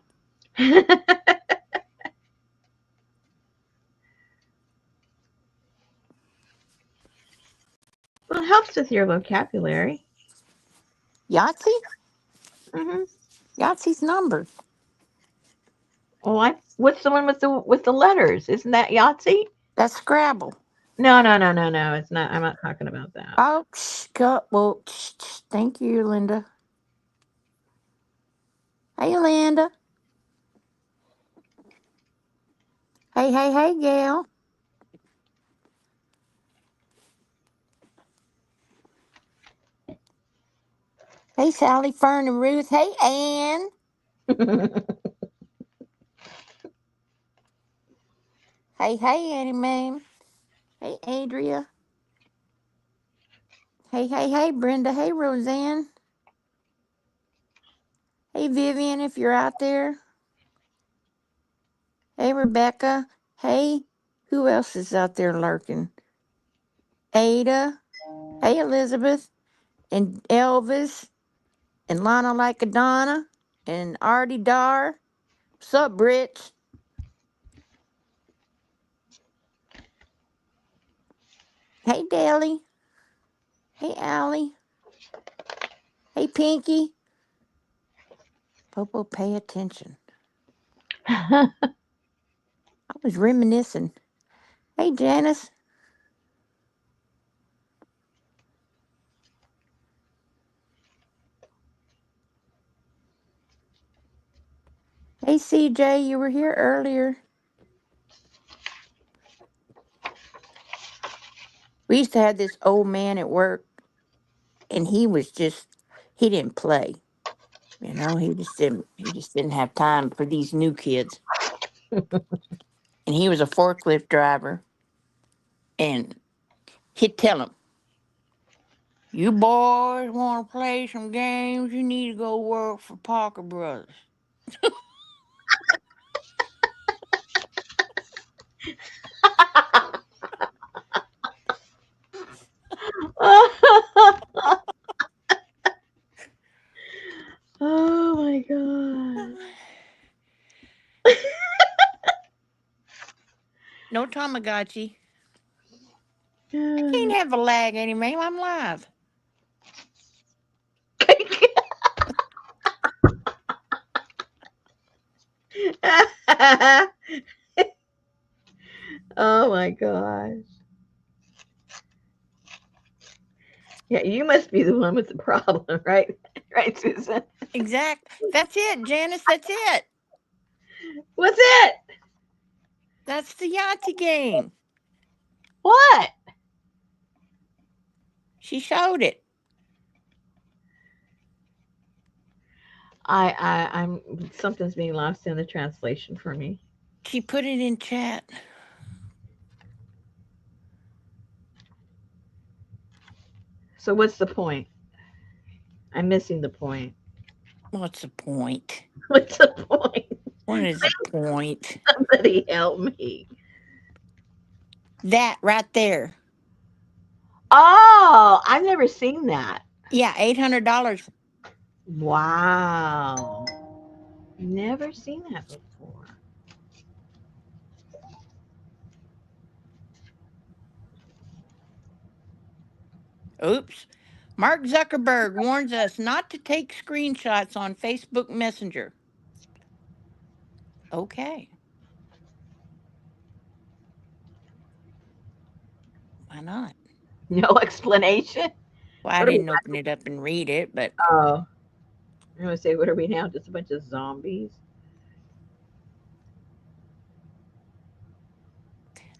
Well, it helps with your vocabulary. Yahtzee? Hmm. Yahtzee's numbered. Well, what's the one with the letters? Isn't that Yahtzee? That's Scrabble. No, no, no, no, no. It's not. I'm not talking about that. Oh, well, thank you, Linda. Hey, Linda. Hey, hey, hey, Gail. Hey, Sally, Fern, and Ruth. Hey, Ann. Hey, hey, Annie Mae. Hey, Adria. Hey, hey, hey, Brenda. Hey, Roseanne. Hey, Vivian, if you're out there. Hey, Rebecca. Hey, who else is out there lurking? Ada. Hey, Elizabeth. And Elvis. And Lana Like a Donna. And Artie Dar. What's up, Rich? Hey, Dally. Hey, Allie. Hey, Pinky. Popo, pay attention. I was reminiscing. Hey, Janice. Hey, CJ, you were here earlier. We used to have this old man at work, and he didn't play. He just didn't have time for these new kids. And he was a forklift driver, and he'd tell them, "You boys want to play some games? You need to go work for Parker Brothers." Oh my god. No Tamagotchi. I can't have a lag anymore. I'm live. Oh my gosh. Yeah, you must be the one with the problem, right? Right, Susan? Exact. That's it, Janice. That's it. What's it? That's the Yahtzee game. What? She showed it. I'm something's being lost in the translation for me. She put it in chat. So what's the point? I'm missing the point. What's the point? What's the point? What is the point? Somebody help me. That right there. Oh, I've never seen that. Yeah, $800. Wow. Never seen that before. Oops. Mark Zuckerberg warns us not to take screenshots on Facebook Messenger. Okay. Why not? No explanation? Well, I What are we? didn't open it up and read it, but Oh, I'm going to say, what are we now? Just a bunch of zombies?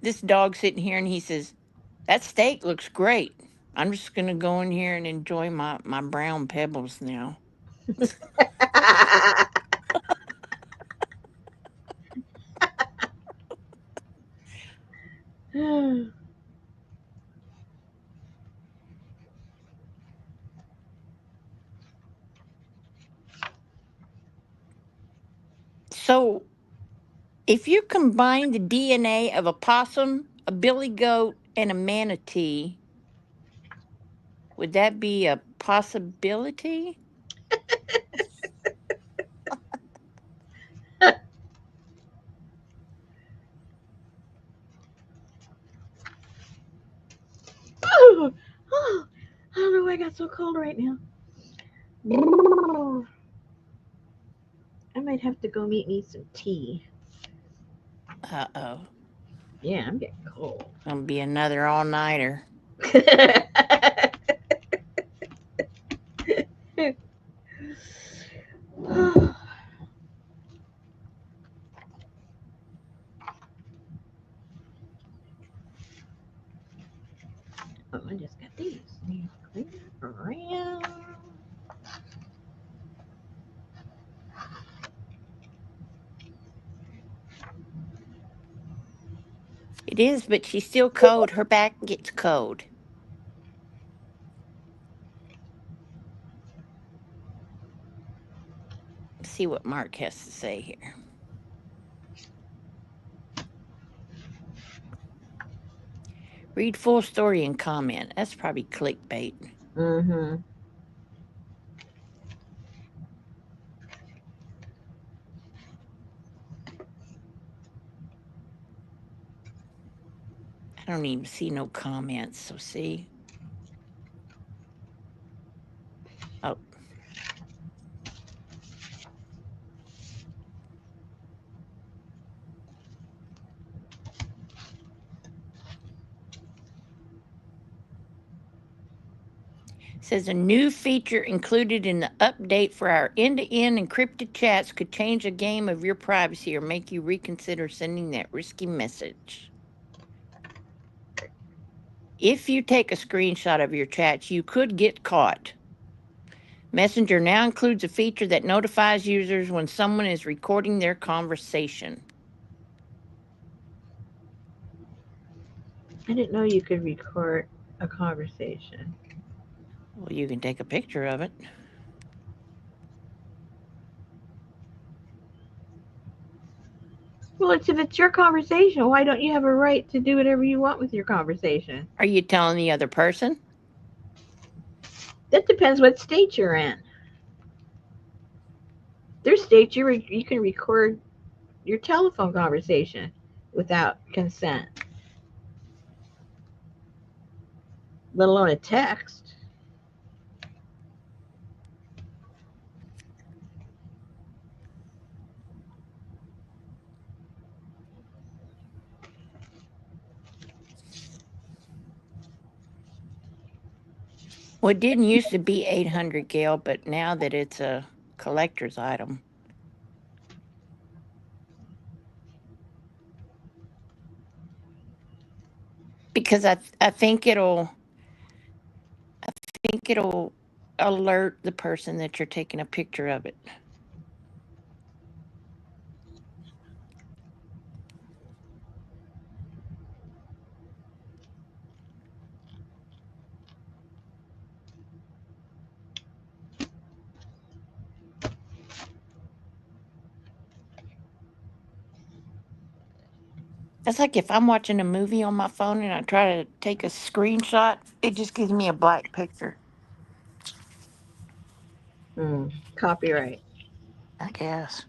this dog's sitting here and he says, "That steak looks great. I'm just going to go in here and enjoy my brown pebbles now." So, if you combine the DNA of a possum, a billy goat, and a manatee, would that be a possibility? Oh, oh, I don't know why I got so cold right now. I might have to go meet me some tea. Uh-oh. Yeah, I'm getting cold. Gonna be another all-nighter. Oh, I just got these. Clean around. It is, but she's still cold. Her back gets cold. Let's see what Mark has to say here. Read full story and comment. That's probably clickbait. Mm-hmm. I don't even see no comments. So see. Oh, says a new feature included in the update for our end-to-end encrypted chats could change a game of your privacy or make you reconsider sending that risky message. If you take a screenshot of your chats, you could get caught. Messenger now includes a feature that notifies users when someone is recording their conversation. I didn't know you could record a conversation. Well, you can take a picture of it. Well, if it's your conversation, why don't you have a right to do whatever you want with your conversation? Are you telling the other person? That depends what state you're in. There's states you can record your telephone conversation without consent, let alone a text. Well, it didn't used to be 800, Gail, but now that it's a collector's item, because I think it'll alert the person that you're taking a picture of it. That's like if I'm watching a movie on my phone and I try to take a screenshot, it just gives me a black picture. Copyright. I guess.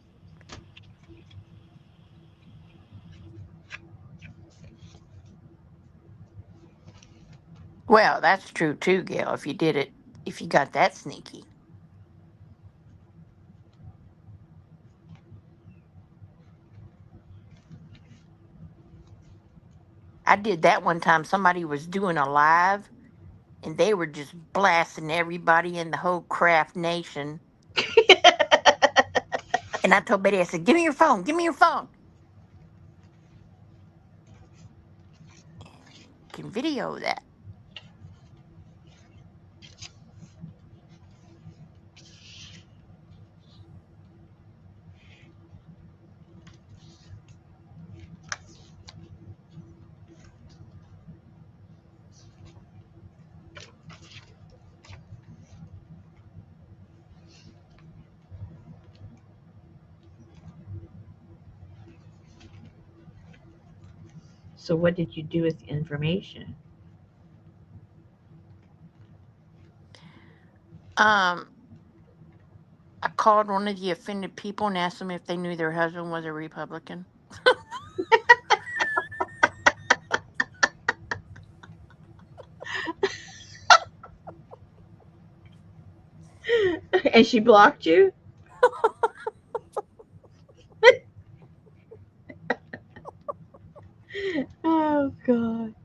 Well, that's true too, Gail. If you got that sneaky. I did that one time. Somebody was doing a live and they were just blasting everybody in the whole craft nation. And I told Betty, I said, give me your phone, give me your phone. And you can video that. So, what did you do with the information? Um, I called one of the offended people and asked them if they knew their husband was a Republican. And she blocked you? Oh, God.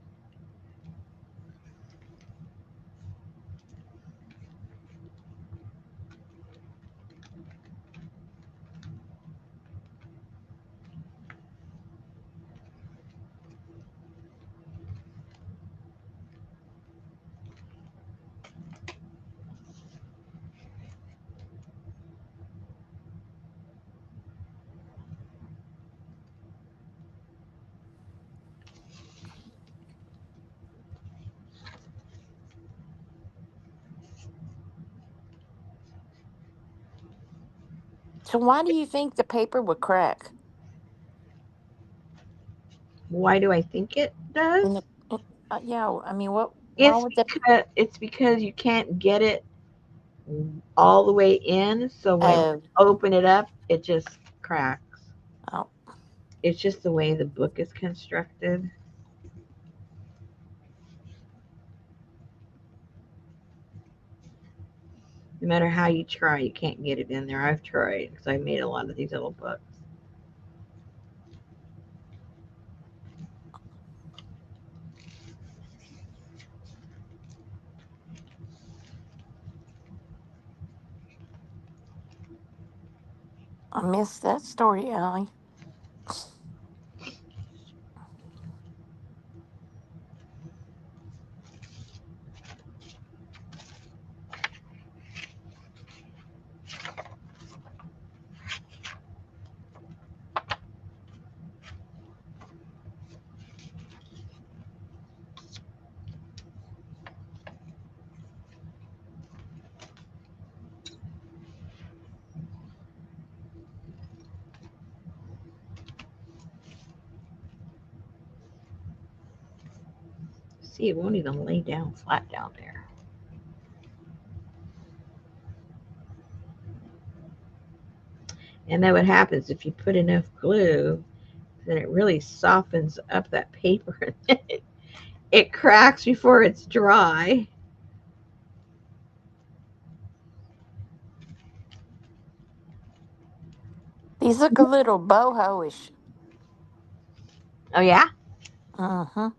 So why do you think the paper would crack? Why do I think it does? In the yeah, I mean, what? Why It's would the? because you can't get it all the way in, so when Oh, I open it up, it just cracks. oh, It's just the way the book is constructed. No matter how you try, you can't get it in there. I've tried because I made a lot of these little books. I missed that story, Allie. See, it won't even lay down flat down there. And then what happens if you put enough glue, then it really softens up that paper. It cracks before it's dry. These look a little boho-ish. Oh yeah. Uh-huh.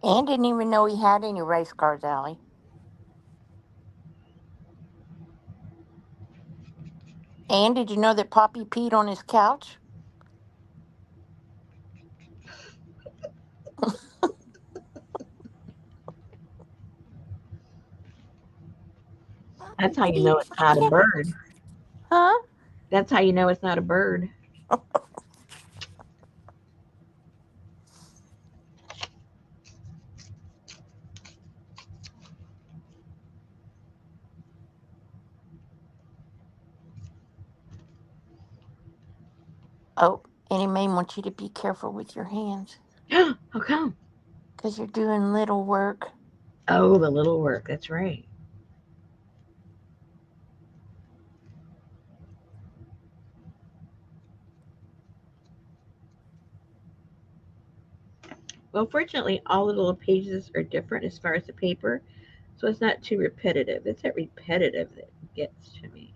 Ann didn't even know he had any race cars, Allie. Ann, did you know that Poppy peed on his couch? That's how you He know it's not a freaking, bird. huh? That's how you know it's not a bird. Oh, and he may want you to be careful with your hands How come? because you're doing little work. Oh, the little work. That's right. Well, fortunately, all the little pages are different as far as the paper, so it's not too repetitive. It's that repetitive that gets to me.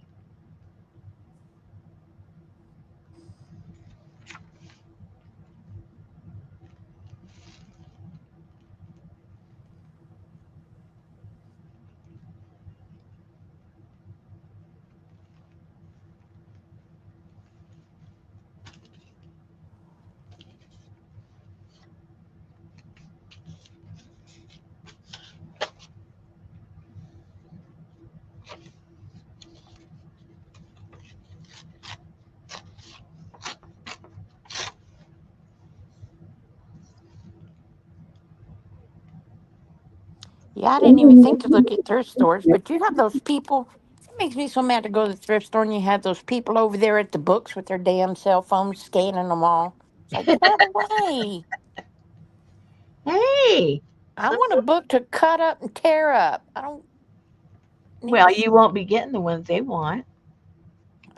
Yeah, I didn't even think to look at thrift stores, but you have those people. It makes me so mad to go to the thrift store and you have those people over there at the books with their damn cell phones scanning them all. It's like, get out of the way. Hey, I some want a book to cut up and tear up. I don't need well, to. you won't be getting the ones they want.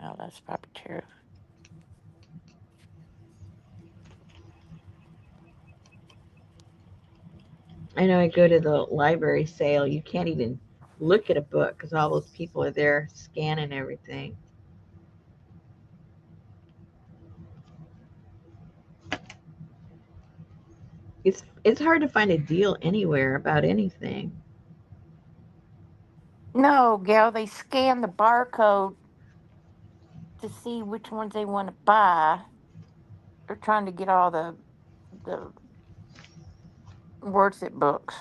Well, that's probably true. I know I go to the library sale. You can't even look at a book because all those people are there scanning everything. It's hard to find a deal anywhere about anything. No, gal, they scan the barcode to see which ones they want to buy. They're trying to get all the words at books.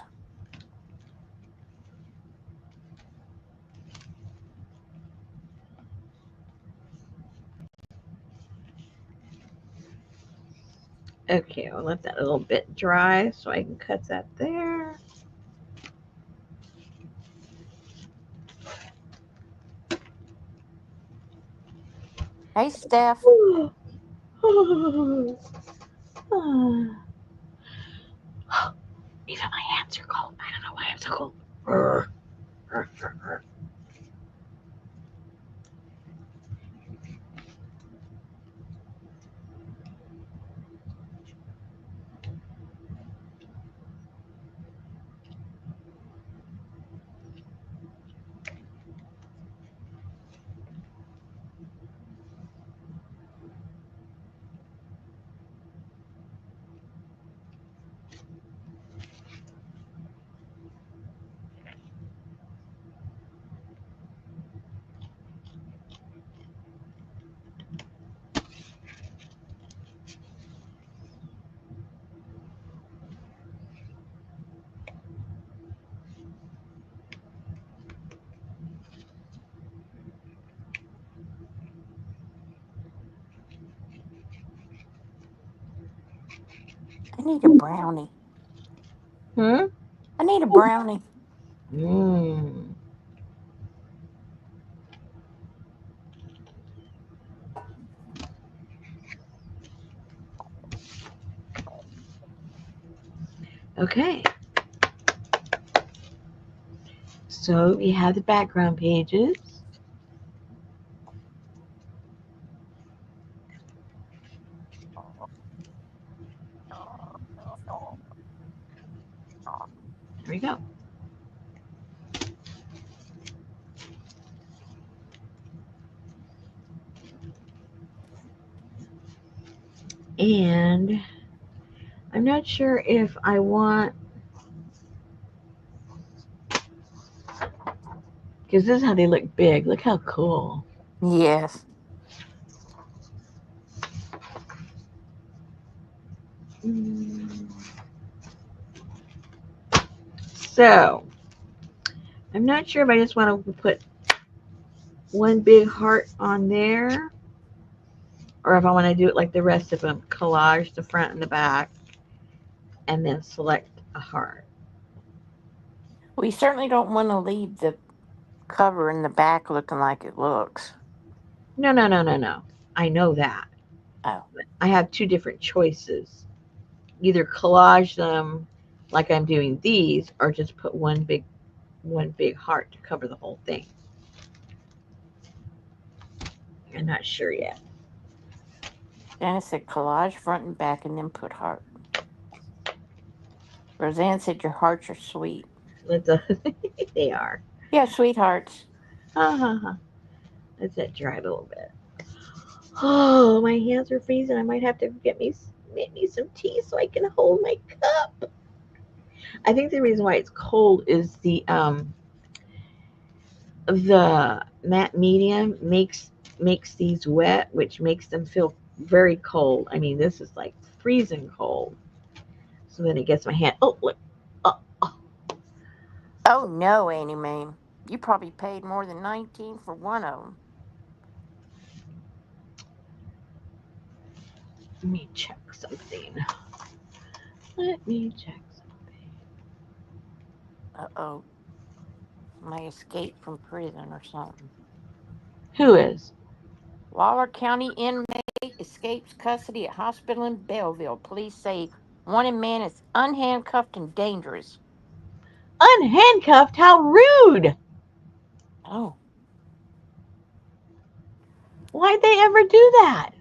Okay, I'll let that a little bit dry so I can cut that there. Hey, Steph. Even my hands are cold. I don't know why I'm so cold. I need a brownie. Hmm? I need a brownie. Mmm. Okay. So we have the background pages. There we go. And I'm not sure if I want, because this is how they look big. Look how cool. Yes. Mm. So I'm not sure if I just want to put one big heart on there or if I want to do it like the rest of them, collage the front and the back, and then select a heart. We certainly don't want to leave the cover in the back looking like it looks. No, no, no, no, no. I know that. Oh. I have two different choices. Either collage them like I'm doing these, or just put one big heart to cover the whole thing. I'm not sure yet. Janice said collage front and back and then put heart. Roseanne said your hearts are sweet. Let the they are. Yeah, sweethearts. Ha ha ha. Let that dry a little bit. Oh, my hands are freezing. I might have to make me some tea so I can hold my cup. I think the reason why it's cold is the matte medium makes these wet, which makes them feel very cold. I mean, this is like freezing cold. So then it gets my hand. Oh, look. Oh, oh. Oh no, Annie Mae. You probably paid more than 19 for one of them. Let me check something. Let me check something. Uh-oh. May escape from prison or something. Who is? Waller County inmate escapes custody at hospital in Belleville. Police say wanted man is unhandcuffed and dangerous. Unhandcuffed? How rude! Oh, Why'd they ever do that?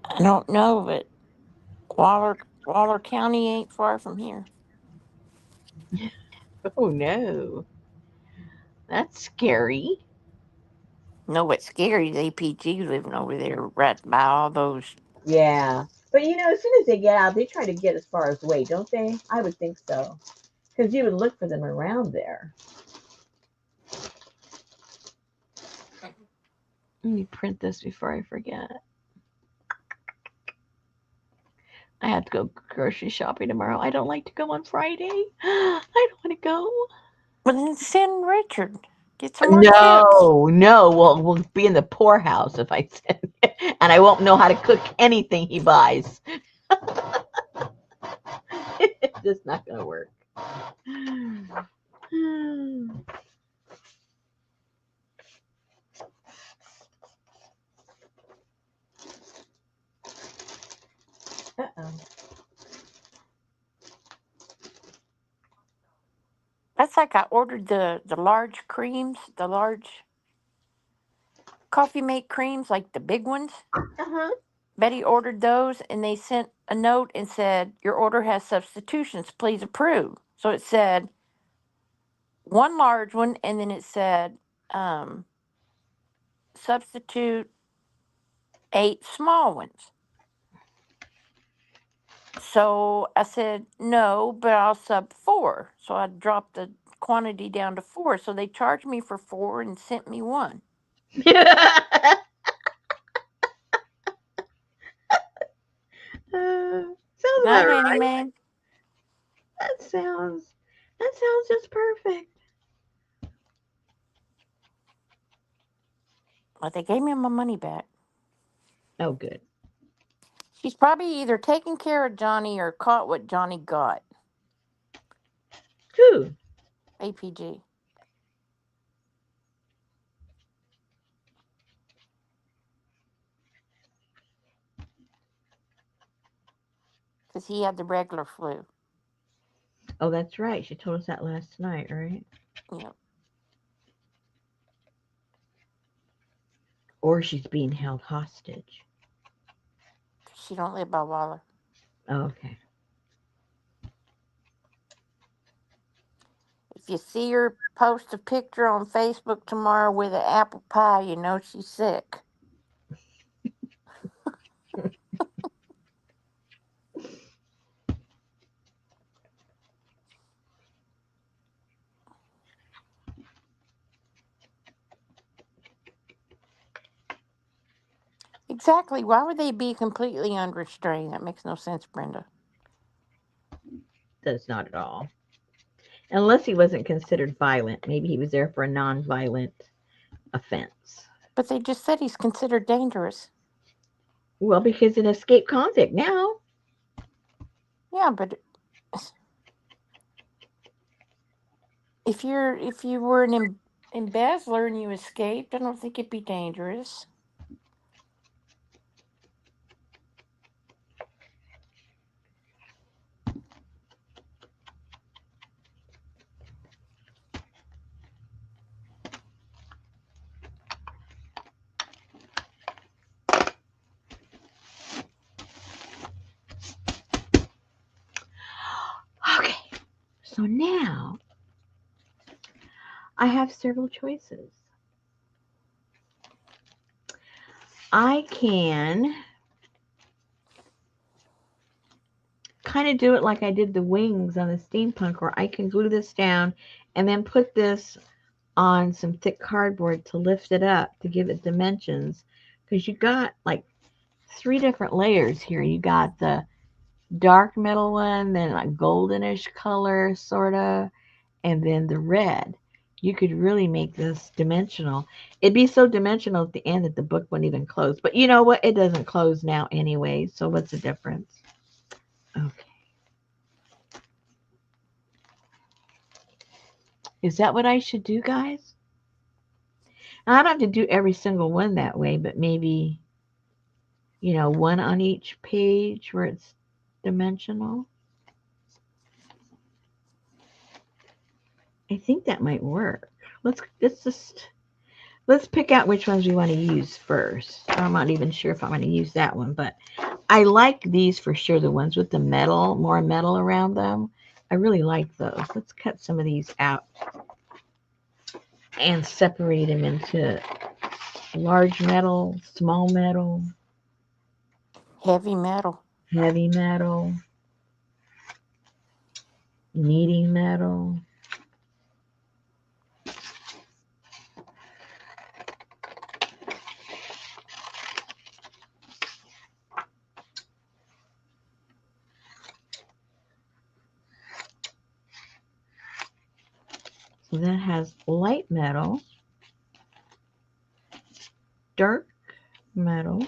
I don't know, but Waller County ain't far from here. Oh no. That's scary. Know what's scary is APG living over there right by all those. Yeah. But as soon as they get out, they try to get as far as away, don't they? I would think so. Because you would look for them around there. Let me print this before I forget. I have to go grocery shopping tomorrow. I don't like to go on Friday. I don't want to go. Well, then send Richard. Get some more tips. No, no. We'll be in the poorhouse if I send it, and I won't know how to cook anything he buys. It's just not gonna work. Uh-oh. That's like I ordered the large creams, the large coffee mate creams, like the big ones. Uh-huh. Betty ordered those, and they sent a note and said, "Your order has substitutions. Please approve." So it said one large one, and then it said, um, "Substitute 8 small ones." So I said, "No, but I'll sub 4." So I dropped the quantity down to 4. So they charged me for 4 and sent me one. Sounds about Night, Annie right. Man. That sounds that sounds just perfect. But they gave me my money back. Oh, good. She's probably either taking care of Johnny or caught what Johnny got. Whew. APG. Because he had the regular flu. Oh, that's right. She told us that last night, right? Yep. Or she's being held hostage. She don't live by Waller. Oh, okay. If you see her post a picture on Facebook tomorrow with an apple pie, you know she's sick. Exactly. Why would they be completely unrestrained? That makes no sense, Brenda. Does not at all. Unless he wasn't considered violent. Maybe he was there for a non-violent offense. But they just said he's considered dangerous. Well, because an escaped convict now. Yeah, but if you were an embezzler and you escaped, I don't think it'd be dangerous. Okay. So now I have several choices. I can kind of do it like I did the wings on the steampunk, or I can glue this down and then put this on some thick cardboard to lift it up to give it dimensions. Because you got like 3 different layers here. You got the dark metal one, then a goldenish color, sort of, and then the red. You could really make this dimensional. It'd be so dimensional at the end that the book wouldn't even close. But you know what? It doesn't close now anyway. So what's the difference? Okay. Is that what I should do, guys? Now, I don't have to do every single one that way, but maybe, one on each page where it's dimensional. I think that might work. Let's pick out which ones we want to use first. I'm not even sure if I'm going to use that one, but I like these for sure, the ones with the metal, more metal around them. I really like those. Let's cut some of these out and separate them into large metal, small metal, Heavy metal. heavy metal, kneading metal. that has light metal, dark metal,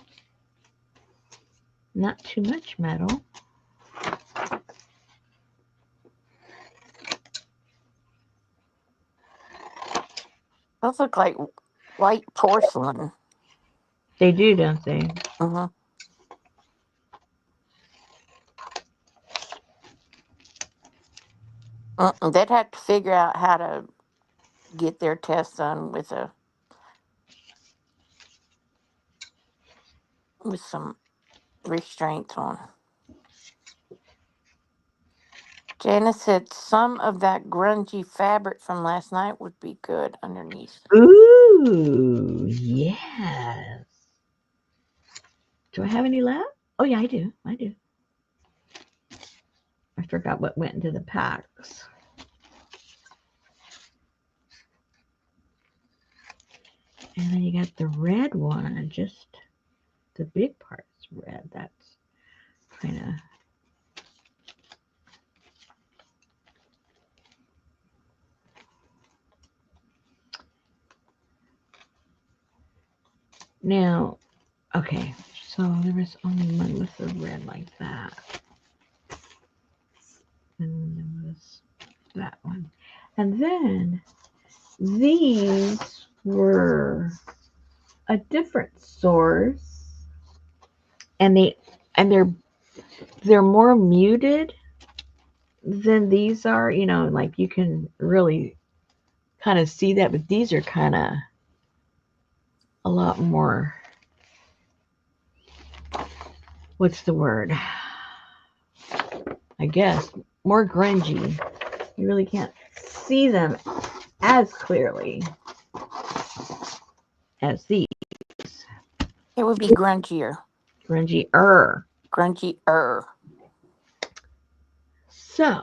not too much metal, Those look like white porcelain. they do, don't they? Uh-huh. They'd have to figure out how to get their test done with some restraints on. Janice said some of that grungy fabric from last night would be good underneath. Ooh, yes. Do I have any left? Oh yeah, I do. I do. I forgot what went into the packs. And then you got the red one, just the big part's red. That's kind of. Now, okay, so there was only one with the red like that. And there was that one. And then these were a different source. And they're more muted than these are, like you can really kind of see that, but these are kind of a lot more, what's the word? I guess more grungy. You really can't see them as clearly as these. It would be grungier. Grungy-er. Grungy-er. So,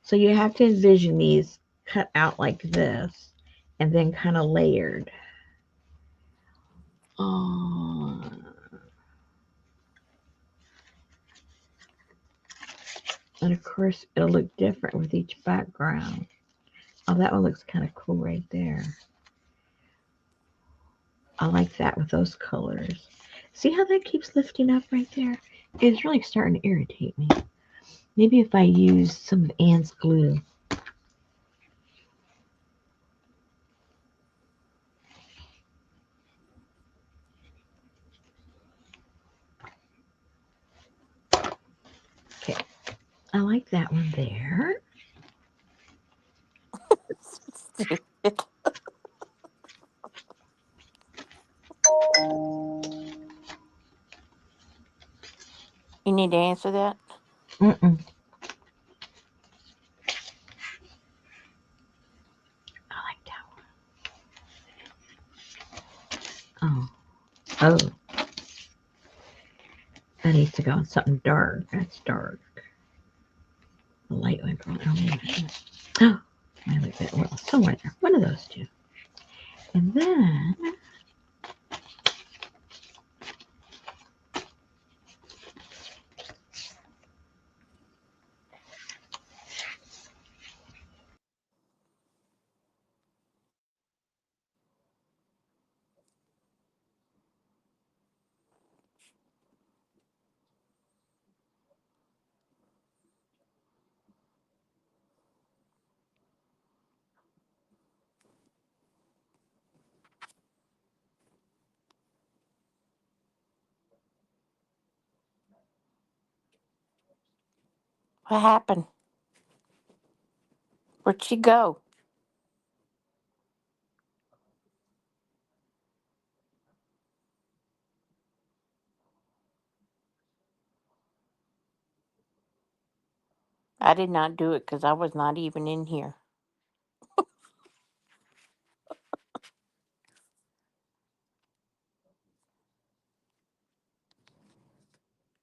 so you have to envision these cut out like this and then kind of layered. Oh, and of course, it'll look different with each background. Oh, that one looks kind of cool right there. I like that with those colors. See how that keeps lifting up right there? It's really starting to irritate me. Maybe if I use some of Anne's glue. Okay, I like that one there. Stupid. You need to answer that? Mm-mm. I like that one. Oh, oh, that needs to go on something dark. That's dark. The light went wrong. Oh, I like that. Well, somewhere there. One of those two. And then What happened? Where'd she go? I did not do it because I was not even in here.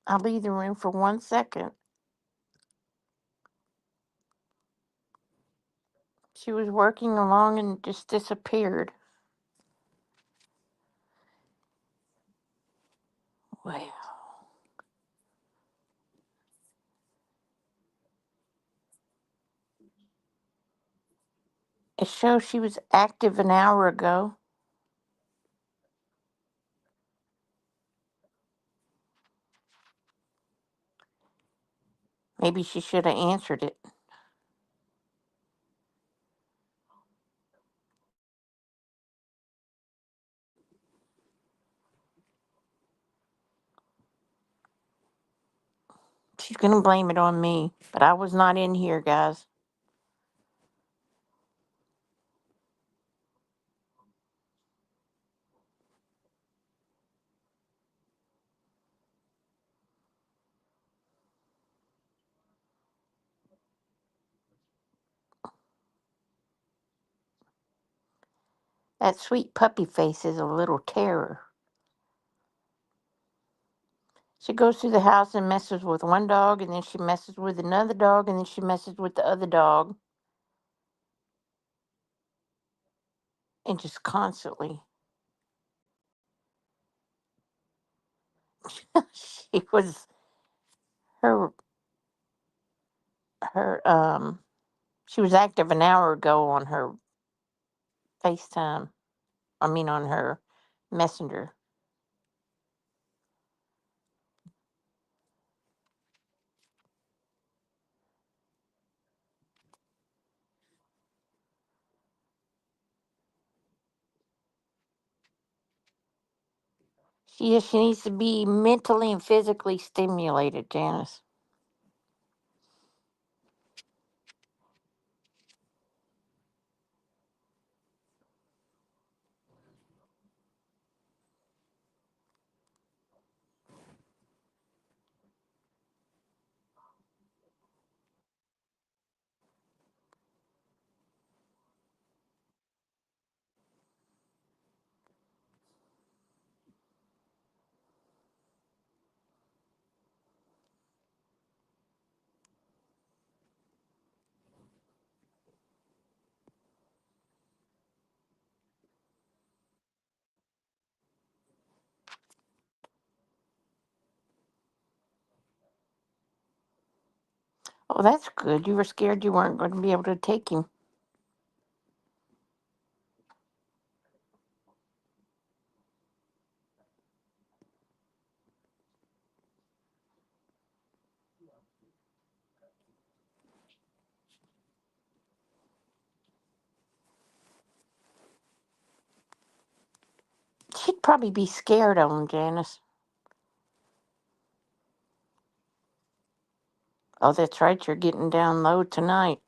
I'll leave the room for 1 second. She was working along and just disappeared. Well, It shows she was active an hour ago. Maybe she should have answered it. She's going to blame it on me, but I was not in here, guys. That sweet puppy face is a little terror. She goes through the house and messes with one dog, and then she messes with another dog, and then she messes with the other dog, and just constantly. She was her her she was active an hour ago on her FaceTime. I mean on her Messenger. She needs to be mentally and physically stimulated, Janice. Oh, that's good. You were scared you weren't going to be able to take him. She'd probably be scared of him, Janice. Oh, that's right. You're getting down low tonight.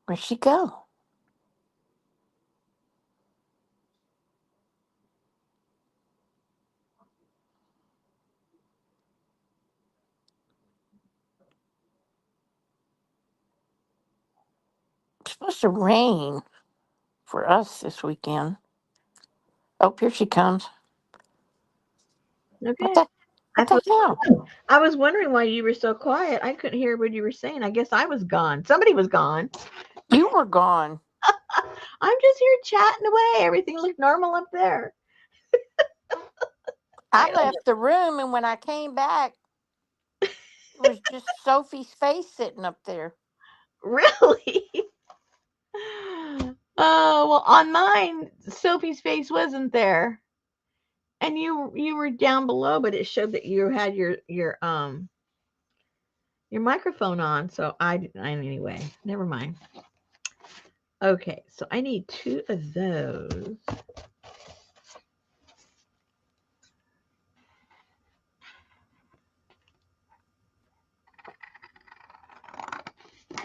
Where'd she go? It's supposed to rain for us this weekend. Oh, here she comes. What Okay. the I what the thought hell? I was wondering why you were so quiet. I couldn't hear what you were saying. I guess I was gone. Somebody was gone. You were gone. I'm just here chatting away. Everything looked normal up there. I I left the room, and when I came back, it was just Sophie's face sitting up there. really. Oh well, on mine, Sophie's face wasn't there, and you were down below, but it showed that you had your microphone on. So anyway, never mind. Okay, so I need two of those.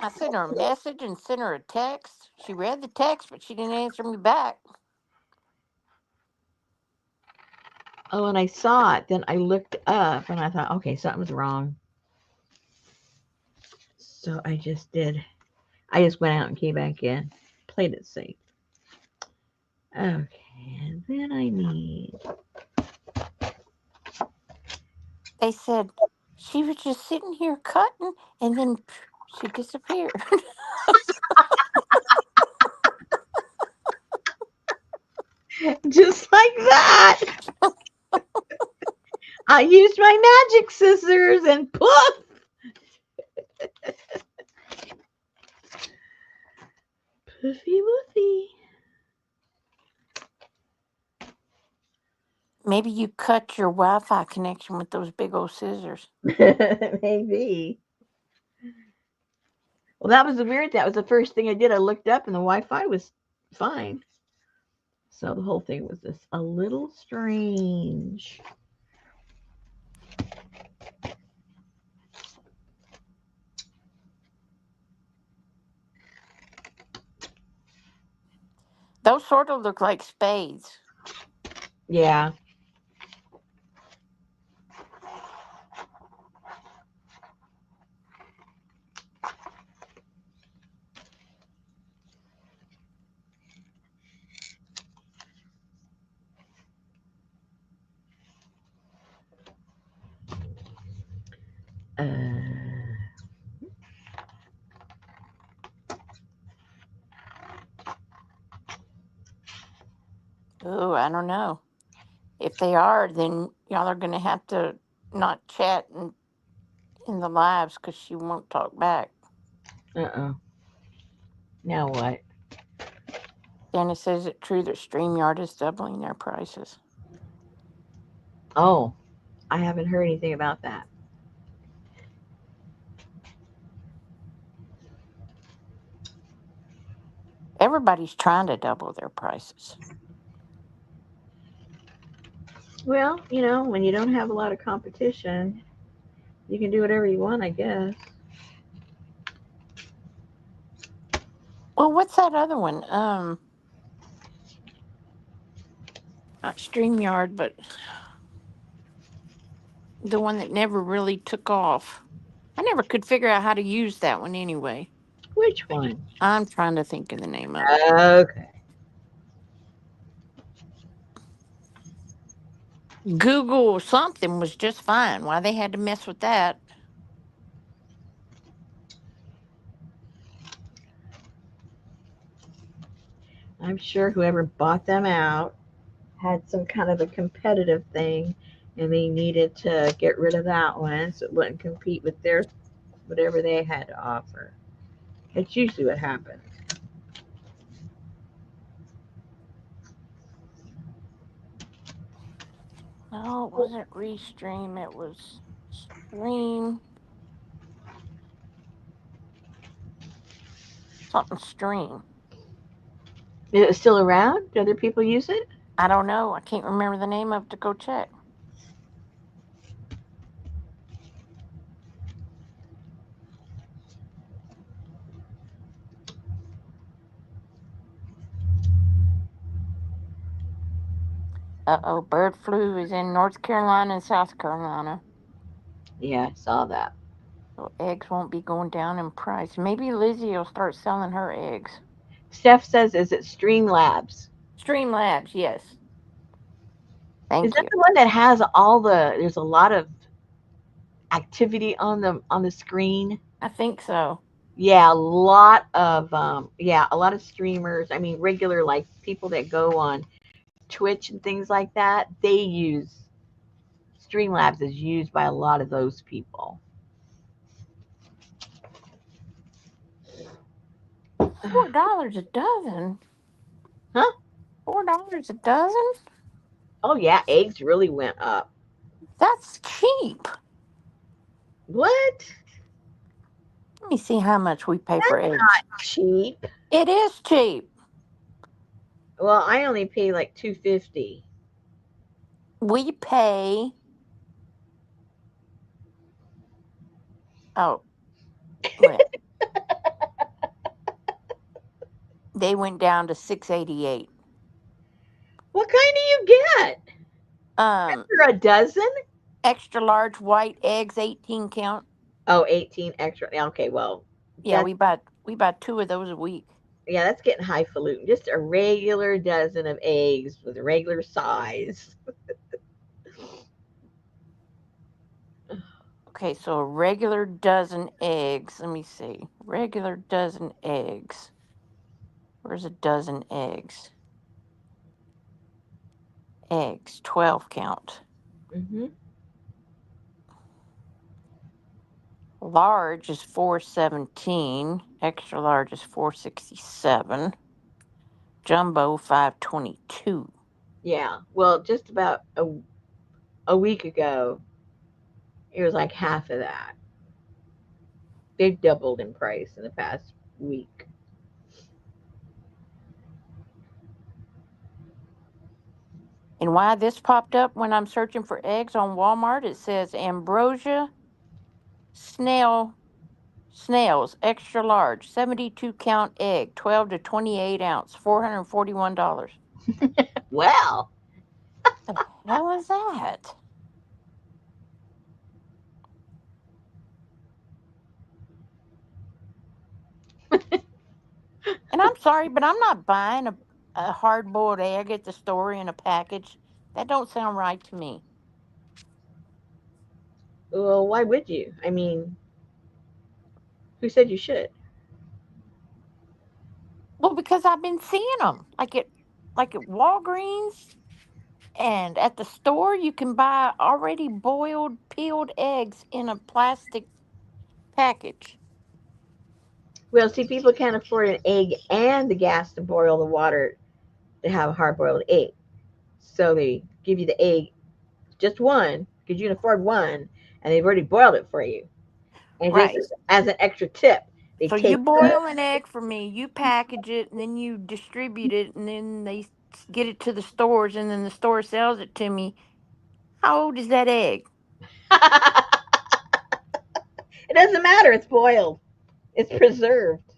I sent her a message and sent her a text. She read the text, but she didn't answer me back. Oh, and I saw it. Then I looked up and I thought, okay, something's wrong. So I just did. I just went out and came back in, played it safe. Okay, and then I need. They said she was just sitting here cutting, and then she disappeared. Just like that, I used my magic scissors and poof! Poofy woofy. Maybe you cut your Wi-Fi connection with those big old scissors. Maybe. Well, that was the weird. That was the first thing I did. I looked up and the Wi-Fi was fine. So the whole thing was just a little strange. Those sort of look like spades. Yeah. Oh, I don't know. If they are, then y'all are going to have to not chat in the lives because she won't talk back. Uh-uh. Now what? Dana says it true that StreamYard is doubling their prices. Oh, I haven't heard anything about that. Everybody's trying to double their prices. Well, when you don't have a lot of competition, you can do whatever you want, I guess. Well, what's that other one? Not StreamYard, but the one that never really took off. I never could figure out how to use that one anyway. Which one? I'm trying to think of the name of it. Okay. Google something was just fine. Why they had to mess with that? I'm sure whoever bought them out had some kind of a competitive thing and they needed to get rid of that one so it wouldn't compete with their whatever they had to offer. It's usually what happens. No, it wasn't Restream. It was Stream. Something Stream. Is it still around? Do other people use it? I don't know. I can't remember the name of it to go check. Uh-oh, bird flu is in North Carolina and South Carolina. Yeah, I saw that. So eggs won't be going down in price. Maybe Lizzie will start selling her eggs. Steph says, is it Streamlabs? Streamlabs, yes. Is Thank that you. the one that has all the? There's a lot of activity on the screen. I think so. Yeah, a lot of streamers. I mean, regular like people that go on Twitch and things like that. They use Streamlabs is used by a lot of those people. $4 a dozen. Huh? $4 a dozen? Oh yeah, eggs really went up. That's cheap. What? Let me see how much we pay for That's eggs. not cheap. It is cheap. Well, I only pay like 250. We pay. Oh, well, they went down to 688. What kind do you get? Um, For a dozen? extra large white eggs, 18 count. Oh, 18 extra. Okay, well, Yeah, that's we buy 2 of those a week. yeah, that's getting highfalutin. Just a regular dozen of eggs with a regular size. Okay, so a regular dozen eggs. Let me see. Regular dozen eggs. Where's a dozen eggs? Eggs, 12 count. Mm-hmm. Large is 417. Extra large is 467. Jumbo 522. Yeah. Well, just about a week ago, it was like half of that. They've doubled in price in the past week. And why this popped up when I'm searching for eggs on Walmart, it says Ambrosia snail snails extra large 72 count egg 12 to 28 ounce $441. Well, The hell is that? And I'm sorry, but I'm not buying a hard boiled egg at the store in a package. That don't sound right to me. well, why would you? I mean, who said you should? Well, because I've been seeing them like at Walgreens and at the store. You can buy already boiled, peeled eggs in a plastic package. Well, see, people can't afford an egg and the gas to boil the water to have a hard boiled egg. So they give you the egg, just one, because you can afford one, and they've already boiled it for you. And just Right. as an extra tip, they So you take the. boil an egg for me, you package it, and then you distribute it, and then get it to the stores, and then the store sells it to me. How old is that egg? It doesn't matter. It's boiled. It's preserved.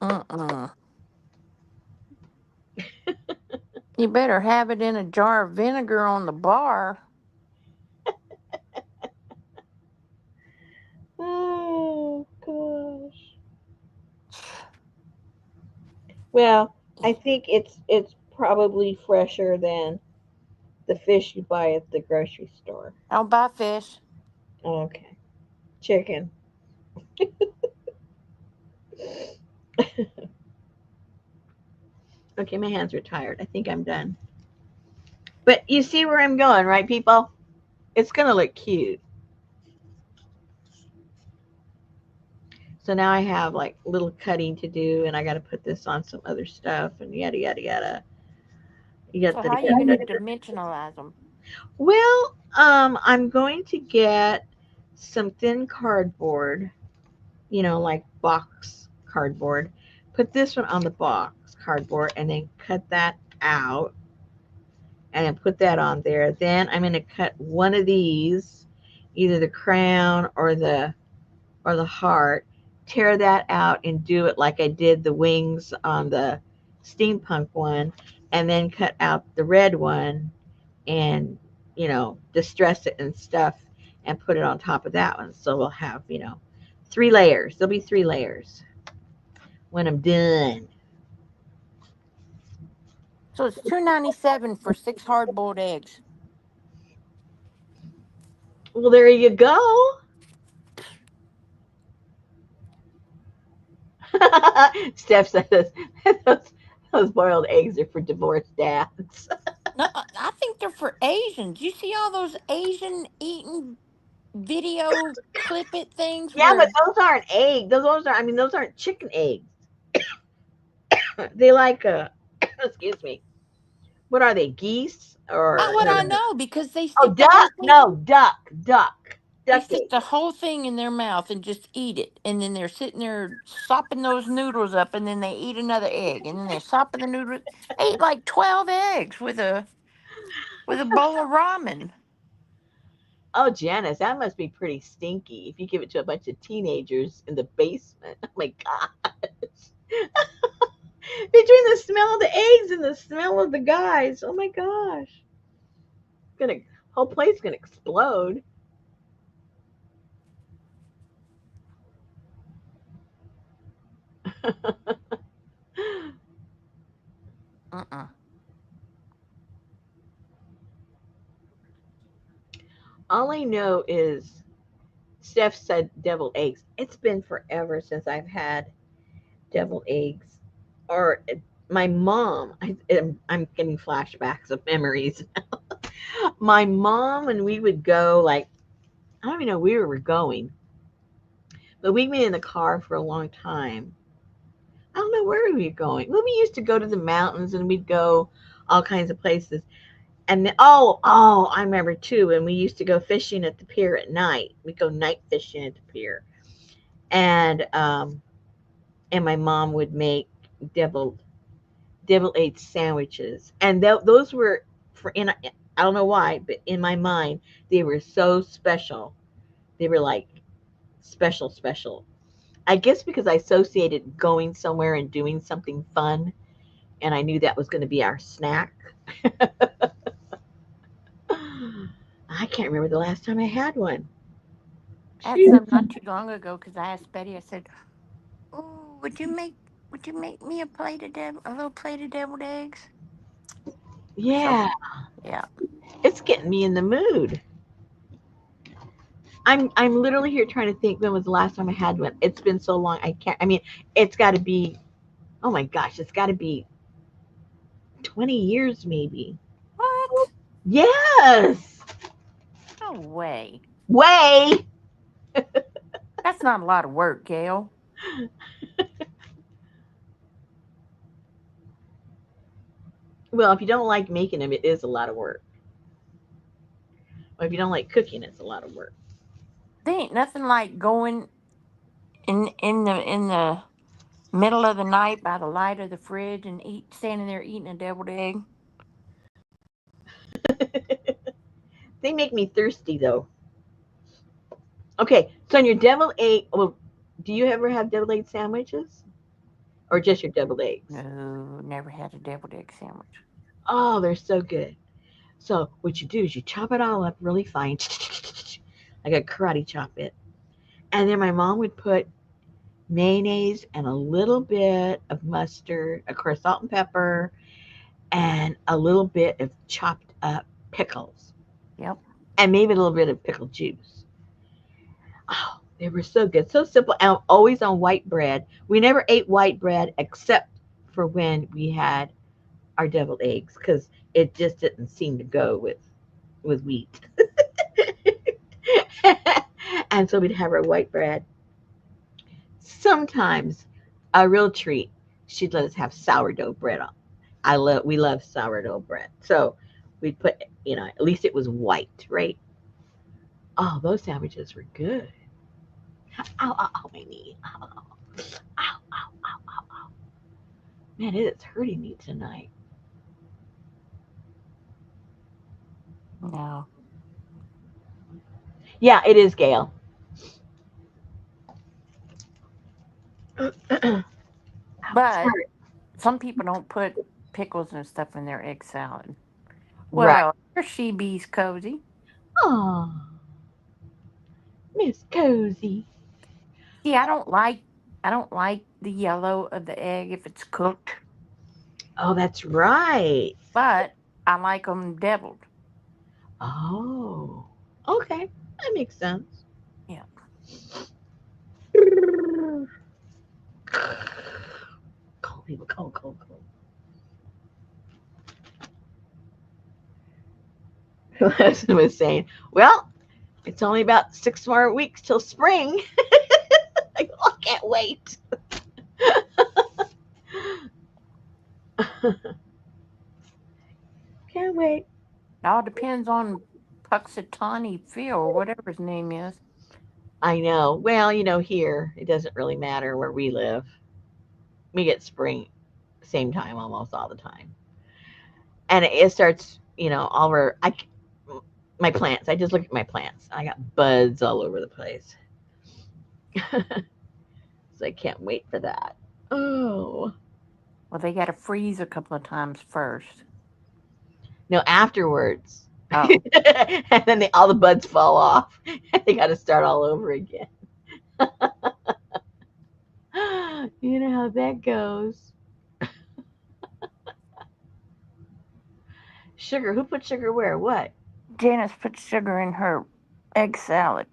Mm-mm. You better have it in a jar of vinegar on the bar. Oh gosh. Well, I think it's probably fresher than the fish you buy at the grocery store. I don't buy fish. Okay. Chicken. Okay, my hands are tired. I think I'm done. But you see where I'm going, right, people? It's gonna look cute. So now I have like little cutting to do, and I got to put this on some other stuff, and yada yada yada. So how are you gonna dimensionalize them? Well, I'm going to get some thin cardboard, like box cardboard. Put this one on the box cardboard, and then cut that out, and then put that on there. Then I'm going to cut one of these, either the crown or the heart, tear that out and do it like I did the wings on the steampunk one, and then cut out the red one and, distress it and stuff and put it on top of that one. So we'll have, 3 layers. There'll be 3 layers when I'm done. So it's $2.97 for 6 hard-boiled eggs. Well, there you go. Steph says those, those boiled eggs are for divorced dads. No, I think they're for Asians. You see all those Asian eating video clip it things Yeah, but where those aren't eggs. Those aren't chicken eggs. They like excuse me. What are they? Geese how or would I know? Because they oh, stick the whole duck? thing. No, duck, They duck stick egg. the whole thing in their mouth and just eat it, and then they're sitting there sopping those noodles up, and then they eat another egg, and then they're sopping the noodles. They eat like 12 eggs with a bowl of ramen. Oh, Janice, that must be pretty stinky if you give it to a bunch of teenagers in the basement. Oh my gosh. Between the smell of the eggs and the smell of the guys. Oh my gosh. Gonna Whole place gonna explode. Mm-mm. All I know is Steph said deviled eggs. It's been forever since I've had deviled eggs. Or my mom, I'm getting flashbacks of memories. My mom, when we would go, like, I don't even know where we were going, but we'd been in the car for a long time. I don't know where we were going. Well, we used to go to the mountains and we'd go all kinds of places. And then, I remember too. And we used to go fishing at the pier at night. We'd go night fishing at the pier, and my mom would make deviled deviled egg sandwiches, and those were for in. I don't know why, but in my mind, they were so special. They were like special, special. I guess because I associated going somewhere and doing something fun, and I knew that was going to be our snack. I can't remember the last time I had one. I had some Shoot. not too long ago because I asked Betty. I said, "Oh, would you make me a little plate of deviled eggs?" So Yeah, yeah, it's getting me in the mood. I'm literally here trying to think when was the last time I had one. It's been so long. I can't. I mean, it's got to be. Oh my gosh, it's got to be 20 years maybe. what? Yes. No way. Way. That's not a lot of work, Gail. Well, if you don't like making them, it is a lot of work. Or if you don't like cooking, it's a lot of work. There ain't nothing like going in the middle of the night by the light of the fridge and standing there eating a deviled egg. They make me thirsty though. Okay, so on your deviled egg, well, do you ever have deviled egg sandwiches or just your deviled eggs? No, never had a deviled egg sandwich. Oh, they're so good. So what you do is you chop it all up really fine, like a karate chop it, and then my mom would put mayonnaise and a little bit of mustard, of course, salt and pepper, and a little bit of chopped up pickles, Yep. and maybe a little bit of pickle juice. Oh, they were so good, so simple, and always on white bread. We never ate white bread except for when we had our deviled eggs because it just didn't seem to go with wheat. And so we'd have our white bread. Sometimes a real treat, she'd let us have sourdough bread on. We love sourdough bread. So we'd put, at least it was white, right? Oh, those sandwiches were good. Ow, ow, ow, my knee. Ow, ow, ow, ow, ow, ow, ow. Man, it is hurting me tonight. No. Yeah, it is, Gail. Ow, But sorry. some people don't put pickles and stuff in their egg salad. Right. Well, here she be's cozy. Oh, Miss Cozy. See, I don't like the yellow of the egg if it's cooked, Oh, that's right. but I like them deviled. Oh, okay. That makes sense. Yeah. Cold people, cold, cold, cold. Husband was saying, well, it's only about 6 more weeks till spring. Like, oh, I can't wait. Can't wait. It all depends on Puxatawny Phil or whatever his name is. I know. Well, here, it doesn't really matter where we live. We get spring same time almost all the time. And it starts, all over. My plants. I just look at my plants. I got buds all over the place. So I can't wait for that. Oh. Well, they got to freeze a couple of times first. No, afterwards. Oh, And then all the buds fall off. They got to start all over again. You know how that goes. Sugar. Who put sugar where? What? Janice put sugar in her egg salad.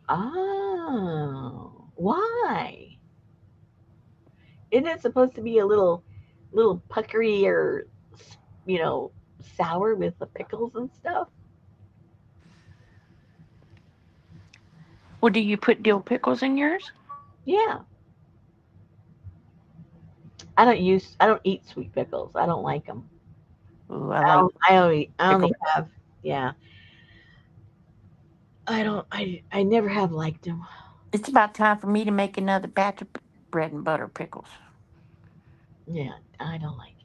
Oh, why? Isn't it supposed to be a little puckery or, you know, sour with the pickles and stuff? Well, do you put dill pickles in yours? Yeah, I don't eat sweet pickles. I don't like them. Ooh, I like I pickles. only have, yeah. I never have liked them. It's about time for me to make another batch of bread and butter pickles. Yeah, I don't like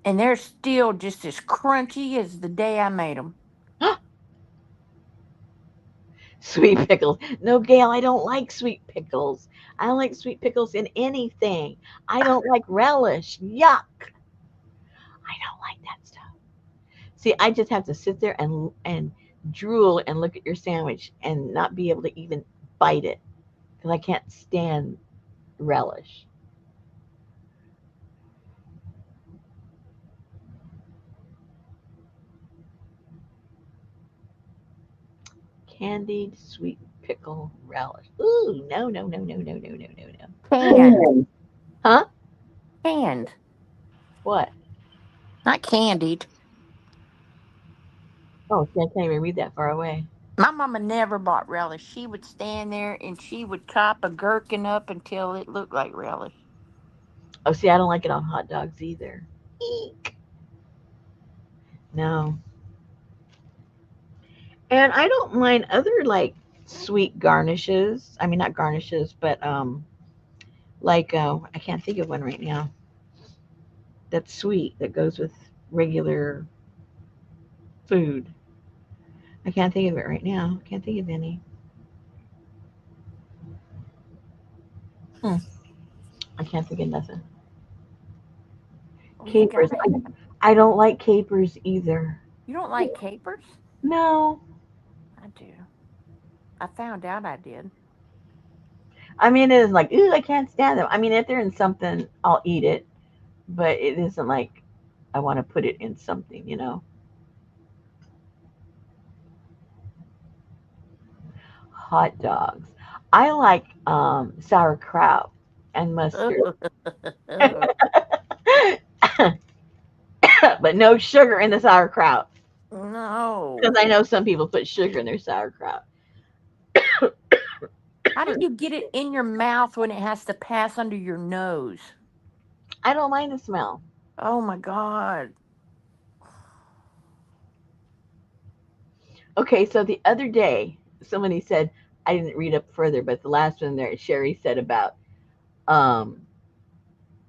And they're still just as crunchy as the day I made them. it. Sweet pickles. No, Gail, I don't like sweet pickles. I don't like sweet pickles in anything. I don't like relish. Yuck. I don't like that stuff. See, I just have to sit there and drool and look at your sandwich and not be able to even bite it because I can't stand relish. Candied sweet pickle relish. Ooh, no, no, no, no, no, no, no, no, Canned. no. Huh? Canned. What? Not candied. Oh, see, I can't even read that far away. My mama never bought relish. She would stand there and she would chop a gherkin up until it looked like relish. Oh, see, I don't like it on hot dogs either. Eek. No. And I don't mind other like sweet garnishes. I mean, not garnishes, but like I can't think of one right now. That's sweet that goes with regular food. I can't think of it right now. Can't think of any. Hmm. I can't think of nothing. Well, you Capers. gotta have. I don't like capers either. You don't like capers? No. I do. I found out I did. I mean, it is like, ooh, I can't stand them. I mean, if they're in something, I'll eat it, but it isn't like I want to put it in something, you know. Hot dogs. I like sauerkraut and mustard, but no sugar in the sauerkraut because No. I know some people put sugar in their sauerkraut. How do you get it in your mouth when it has to pass under your nose? I don't mind the smell. Oh my God. Okay, so the other day, somebody said, I didn't read up further, but the last one there, Sherry said about um,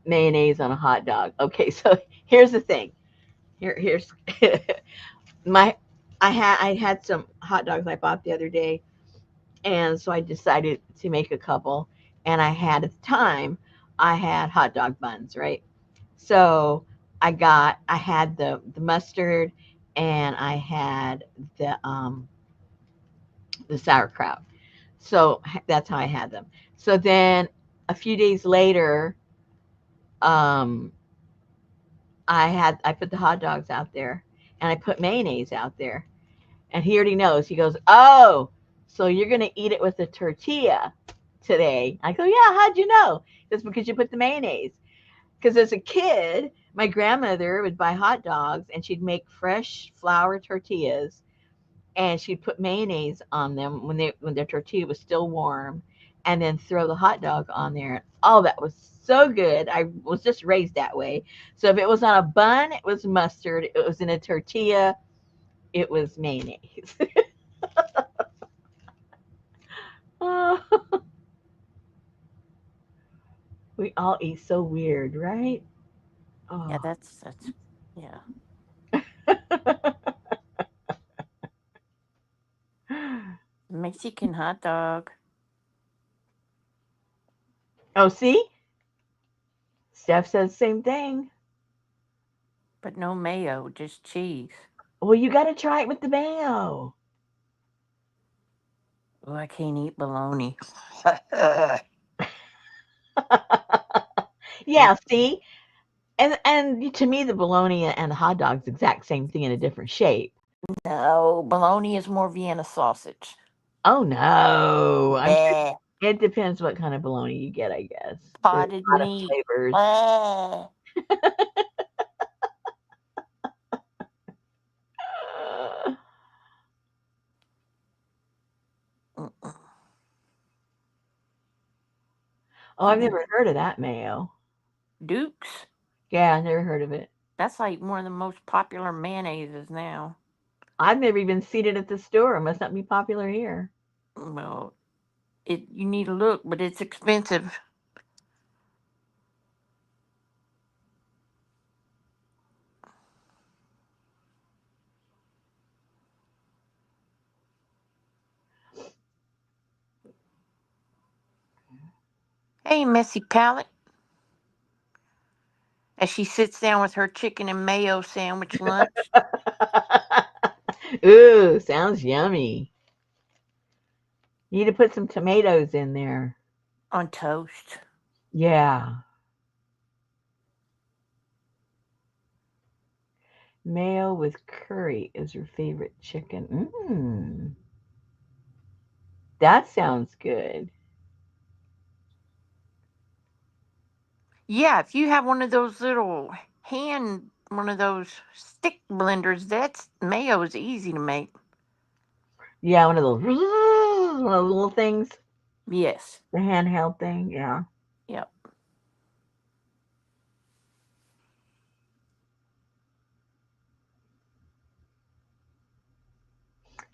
mayonnaise on a hot dog. Okay, so here's the thing. Here's my I had some hot dogs I bought the other day, and so I decided to make a couple. And I had at the time I had hot dog buns, right? So I had the mustard and I had the um the sauerkraut. So that's how I had them. So then a few days later, um, I put the hot dogs out there and I put mayonnaise out there. And he already knows. He goes, "Oh, so you're gonna eat it with a tortilla today?" I go, "Yeah, how'd you know?" Just because you put the mayonnaise. Because as a kid, my grandmother would buy hot dogs and she'd make fresh flour tortillas and she'd put mayonnaise on them when their tortilla was still warm, and then throw the hot dog on there. Oh, that was so good. I was just raised that way. So if it was on a bun, it was mustard. It was in a tortilla, it was mayonnaise. Oh, we all eat so weird, right? Yeah, Oh. that's yeah. Mexican hot dog, Oh, see? Steph says the same thing. but no mayo, just cheese. Well, you got to try it with the mayo. Oh, I can't eat bologna. Yeah, see? And to me the bologna and the hot dog's the exact same thing in a different shape. No, bologna is more Vienna sausage. Oh no. I'm sure Yeah, it depends what kind of bologna you get, I guess. There's potted a lot of meat. flavors. Yeah. Mm-mm. Oh, I've never heard of that mayo. Dukes. Yeah, I never heard of it. That's like one of the most popular mayonnaises now. I've never even seen it at the store. It must not be popular here. Well, it you need to look, but it's expensive. Hey, Messy Palate, as she sits down with her chicken and mayo sandwich lunch Ooh, sounds yummy. You need to put some tomatoes in there. on toast. Yeah. Mayo with curry is her favorite chicken. Mmm. That sounds good. Yeah, if you have one of those little one of those stick blenders, that's mayo is easy to make. Yeah, one of those one of those little things. Yes. The handheld thing. Yeah. Yep.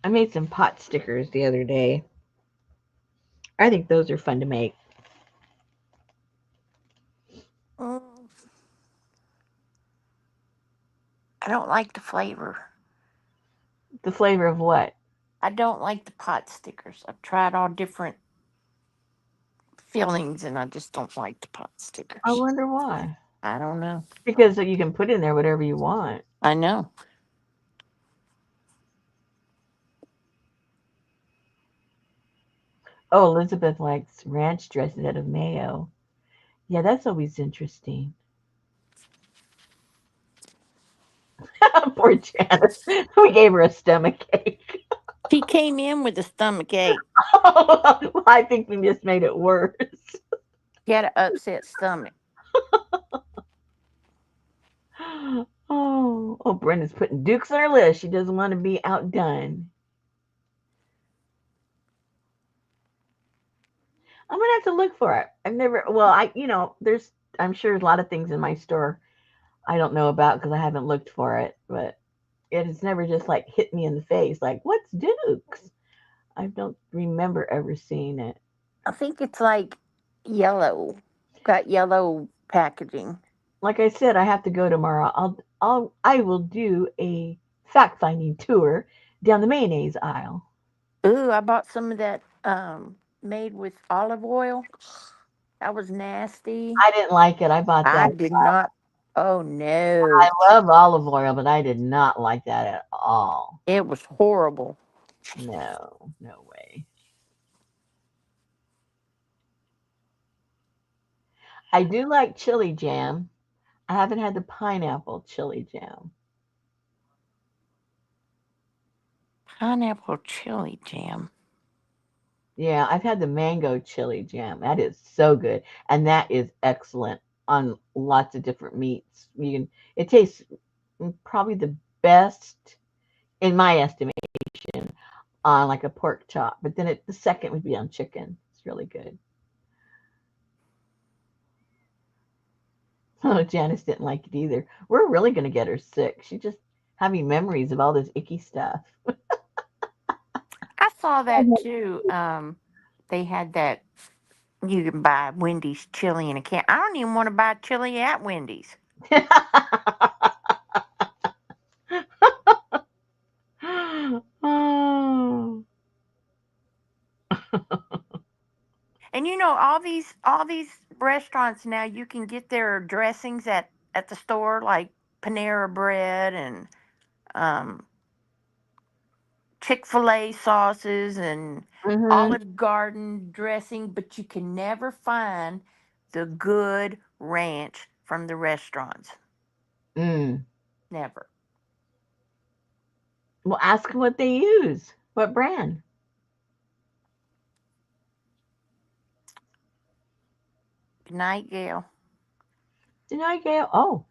I made some pot stickers the other day. I think those are fun to make. Mm, I don't like the flavor. The flavor of what? I don't like the pot stickers. I've tried all different fillings and I just don't like the pot I stickers. wonder why. I don't know. Because you can put in there whatever you want. I know. Oh, Elizabeth likes ranch dressing instead of mayo. Yeah, that's always interesting. Poor Janice. We gave her a stomach ache. She came in with a stomach ache. I think we just made it worse. She had an upset stomach. Oh, Brenda's putting Dukes on her list. She doesn't want to be outdone. I'm gonna have to look for it. I've never. Well, there's. I'm sure there's a lot of things in my store I don't know about because I haven't looked for it. But it has never just like hit me in the face. Like, what's Dukes? I don't remember ever seeing it. I think it's like yellow. Got yellow packaging. Like I said, I have to go tomorrow. I will do a fact finding tour down the mayonnaise aisle. Ooh, I bought some of that made with olive oil. That was nasty. I didn't like it. I bought I that. did not. Oh I no. love olive oil, but I did not like that at all. It was horrible. No, no way. I do like chili jam. I haven't had the pineapple chili jam. Pineapple chili jam. Yeah, I've had the mango chili jam. That is so good, and that is excellent on lots of different meats. You can. It tastes probably the best in my estimation on like a pork chop, but then the second would be on chicken. It's really good. Oh, Janice didn't like it either. We're really going to get her sick. She's just having memories of all this icky stuff. I saw that too. They had that you can buy Wendy's chili in a can. I don't even want to buy chili at Wendy's. Oh. And all these restaurants now you can get their dressings at the store like Panera Bread and um, Chick-fil-A sauces and Hmm. Olive Garden dressing, but you can never find the good ranch from the restaurants. Mm. Never. Well, ask them what they use. What brand? Good night, Gail. Did I go? Oh,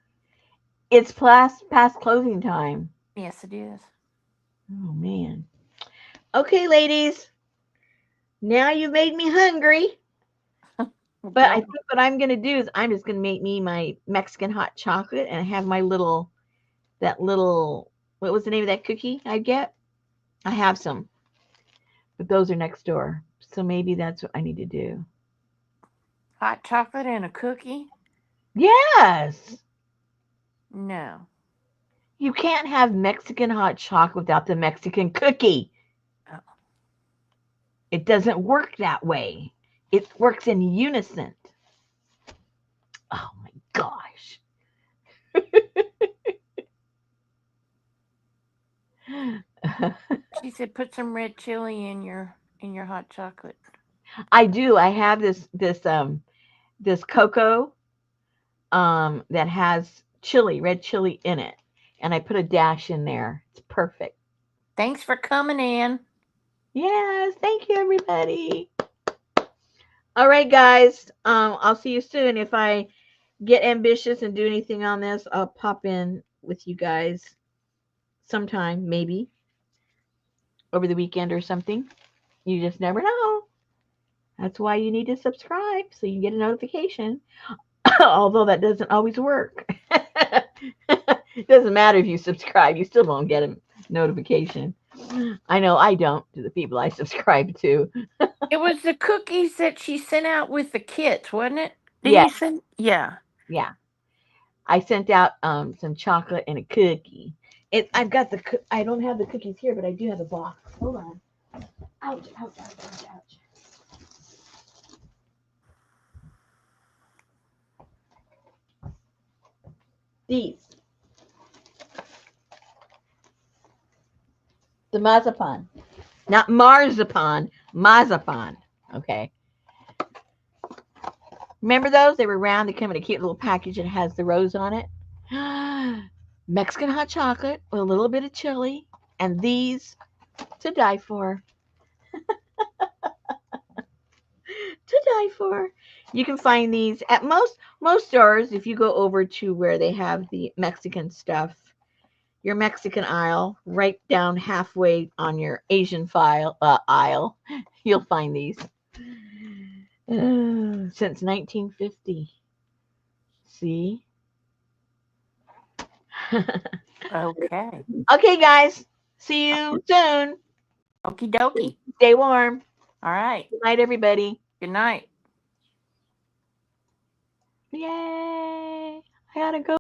it's past closing time. Yes, it is. Oh man. Okay, ladies. Now you made me hungry. But I Go. think what I'm gonna do is I'm just gonna make me my Mexican hot chocolate and have my little what was the name of that cookie I get? I have some, but those are next door. So maybe that's what I need to do. Hot chocolate and a cookie? Yes. No. You can't have Mexican hot chocolate without the Mexican cookie. Oh. It doesn't work that way. It works in unison. Oh my gosh. She said put some red chili in your hot chocolate. I do. I have this cocoa that has red chili in it, and I put a dash in there. It's perfect. Thanks for coming in. Yes, thank you everybody. All right, guys. I'll see you soon. If I get ambitious and do anything on this, I'll pop in with you guys sometime, maybe over the weekend or something. You just never know. That's why you need to subscribe so you can get a notification. Although that doesn't always work. It doesn't matter if you subscribe, you still won't get a notification. I know I don't to the people I subscribe to. It was the cookies that she sent out with the kits, wasn't it? Didn't Yeah, you send? Yeah. yeah. I sent out some chocolate and a cookie. I've got I don't have the cookies here, but I do have a box. Hold on. Ouch, ouch, ouch, ouch, ouch. These. The marzipan. Not marzipan, marzipan. Okay. Remember those? They were round. They come in a cute little package and it has the rose on it. Mexican hot chocolate with a little bit of chili, and these to die for. To die for. You can find these at most stores. If you go over to where they have the Mexican stuff, your Mexican aisle, right down halfway on your Asian aisle, you'll find these. Since 1950. See? Okay. Okay, guys. See you soon. Okie dokie. Stay warm. All right. Good night, everybody. Good night. Yay. I gotta go.